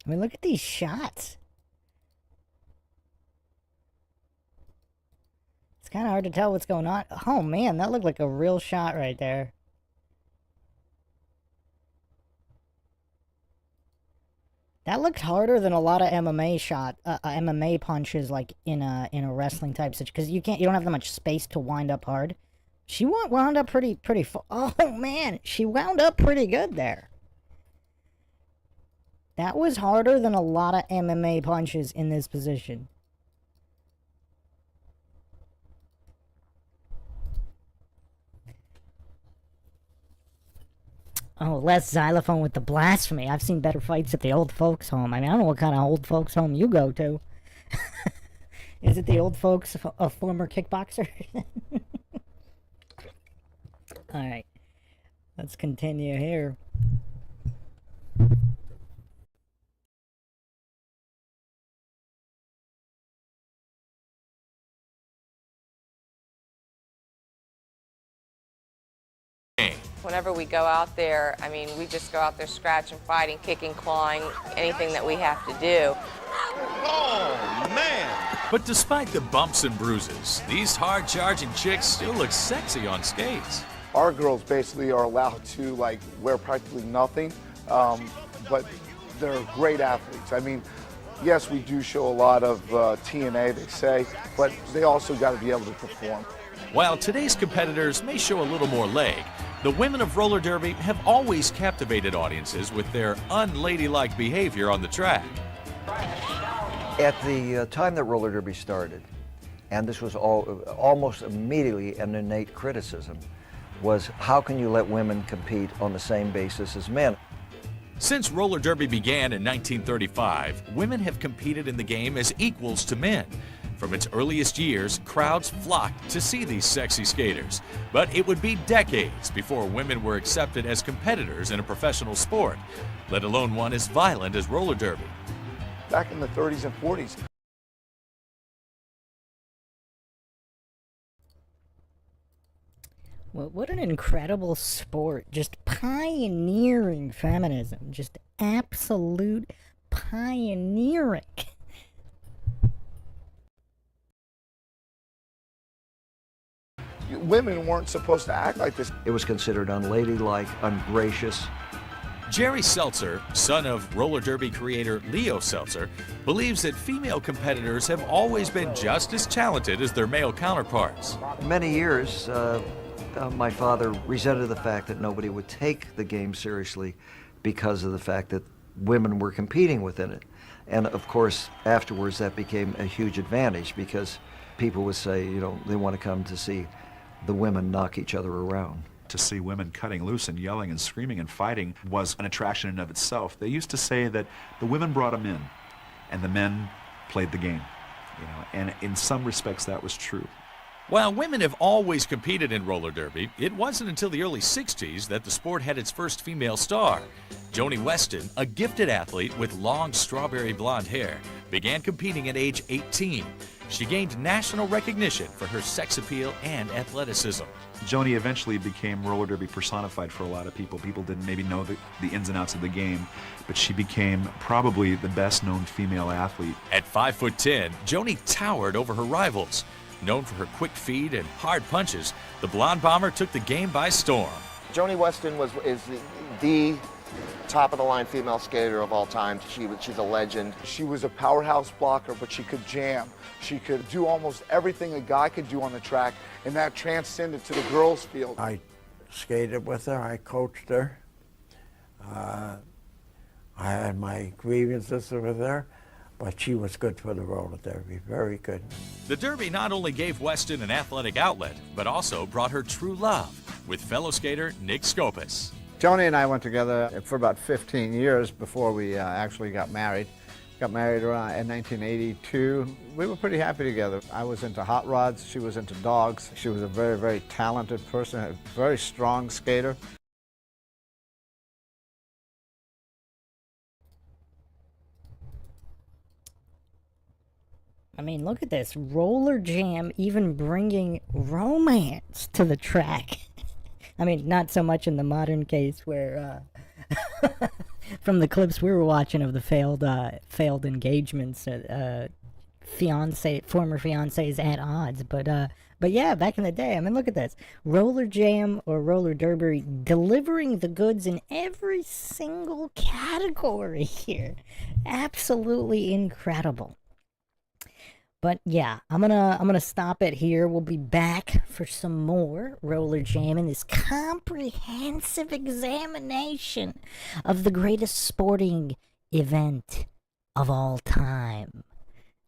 Speaker 1: I mean, look at these shots. It's kind of hard to tell what's going on. Oh, man, that looked like a real shot right there. That looked harder than a lot of MMA punches, like in a wrestling type situation, because you don't have that much space to wind up hard. She wound up pretty. Oh man, she wound up pretty good there. That was harder than a lot of MMA punches in this position. Oh, Les Xylophone with the blasphemy. I've seen better fights at the old folks' home. I mean, I don't know what kind of old folks' home you go to. Is it the old folks of former kickboxer? Alright. Let's continue here.
Speaker 20: Whenever we go out there, I mean, we just go out there scratching, fighting, kicking, clawing, anything that we have to do.
Speaker 9: Oh, man! But despite the bumps and bruises, these hard-charging chicks still look sexy on skates.
Speaker 21: Our girls basically are allowed to wear practically nothing, but they're great athletes. I mean, yes, we do show a lot of TNA, they say, but they also got to be able to perform.
Speaker 9: While today's competitors may show a little more leg, the women of roller derby have always captivated audiences with their unladylike behavior on the track.
Speaker 7: At the time that roller derby started, and this was almost immediately an innate criticism, was how can you let women compete on the same basis as men?
Speaker 9: Since roller derby began in 1935, women have competed in the game as equals to men. From its earliest years, crowds flocked to see these sexy skaters. But it would be decades before women were accepted as competitors in a professional sport, let alone one as violent as roller derby.
Speaker 21: Back in the 30s and 40s.
Speaker 1: Well, what an incredible sport. Just pioneering feminism. Just absolute pioneering.
Speaker 21: Women weren't supposed to act like this.
Speaker 7: It was considered unladylike, ungracious.
Speaker 9: Jerry Seltzer, son of roller derby creator Leo Seltzer, believes that female competitors have always been just as talented as their male counterparts.
Speaker 7: Many years, my father resented the fact that nobody would take the game seriously because of the fact that women were competing within it. And of course, afterwards, that became a huge advantage because people would say, you know, they want to come to see the women knock each other around.
Speaker 2: To see women cutting loose and yelling and screaming and fighting was an attraction in and of itself. They used to say that the women brought them in and the men played the game, you know, and in some respects that was true.
Speaker 9: While women have always competed in roller derby, it wasn't until the early 60s that the sport had its first female star. Joni Weston, a gifted athlete with long strawberry blonde hair, began competing at age 18. She gained national recognition for her sex appeal and athleticism.
Speaker 2: Joni eventually became roller derby personified for a lot of people. People didn't maybe know the ins and outs of the game, but she became probably the best known female athlete.
Speaker 9: At 5'10", Joni towered over her rivals. Known for her quick feet and hard punches, the blonde bomber took the game by storm.
Speaker 19: Joni Weston is the top-of-the-line female skater of all time. She's a legend.
Speaker 21: She was a powerhouse blocker, but she could jam. She could do almost everything a guy could do on the track, and that transcended to the girls' field.
Speaker 8: I skated with her, I coached her. I had my grievances with her, but she was good for the roller derby, very good.
Speaker 9: The derby not only gave Weston an athletic outlet, but also brought her true love with fellow skater Nick Skopas.
Speaker 10: Joni and I went together for about 15 years before we actually got married. Got married around in 1982. We were pretty happy together. I was into hot rods, she was into dogs. She was a very, very talented person, a very strong skater.
Speaker 1: I mean, look at this. Rollerjam even bringing romance to the track. I mean, not so much in the modern case where, from the clips we were watching of the failed engagements, former fiancés at odds, but yeah, back in the day, I mean, look at this. Rollerjam or roller derby delivering the goods in every single category here. Absolutely incredible. But yeah, I'm gonna stop it here. We'll be back for some more Rollerjam in this comprehensive examination of the greatest sporting event of all time.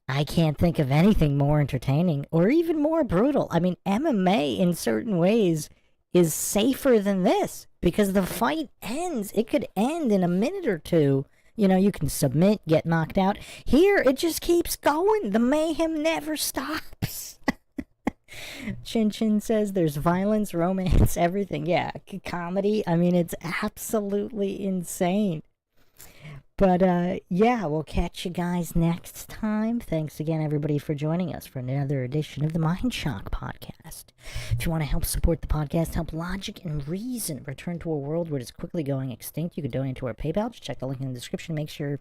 Speaker 1: I can't think of anything more entertaining or even more brutal. I mean, MMA in certain ways is safer than this because the fight ends. It could end in a minute or two. You know, you can submit, get knocked out. Here, it just keeps going. The mayhem never stops. Chin Chin says there's violence, romance, everything. Yeah, comedy. I mean, it's absolutely insane. But, yeah, we'll catch you guys next time. Thanks again, everybody, for joining us for another edition of the MindShock podcast. If you want to help support the podcast, help logic and reason return to a world where it's quickly going extinct, you can donate to our PayPal. Just check the link in the description. Make sure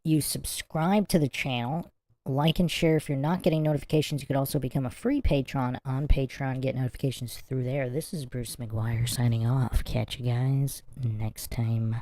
Speaker 1: you subscribe to the channel. Like and share. If you're not getting notifications, you could also become a free patron on Patreon. Get notifications through there. This is Bruce McGuire signing off. Catch you guys next time.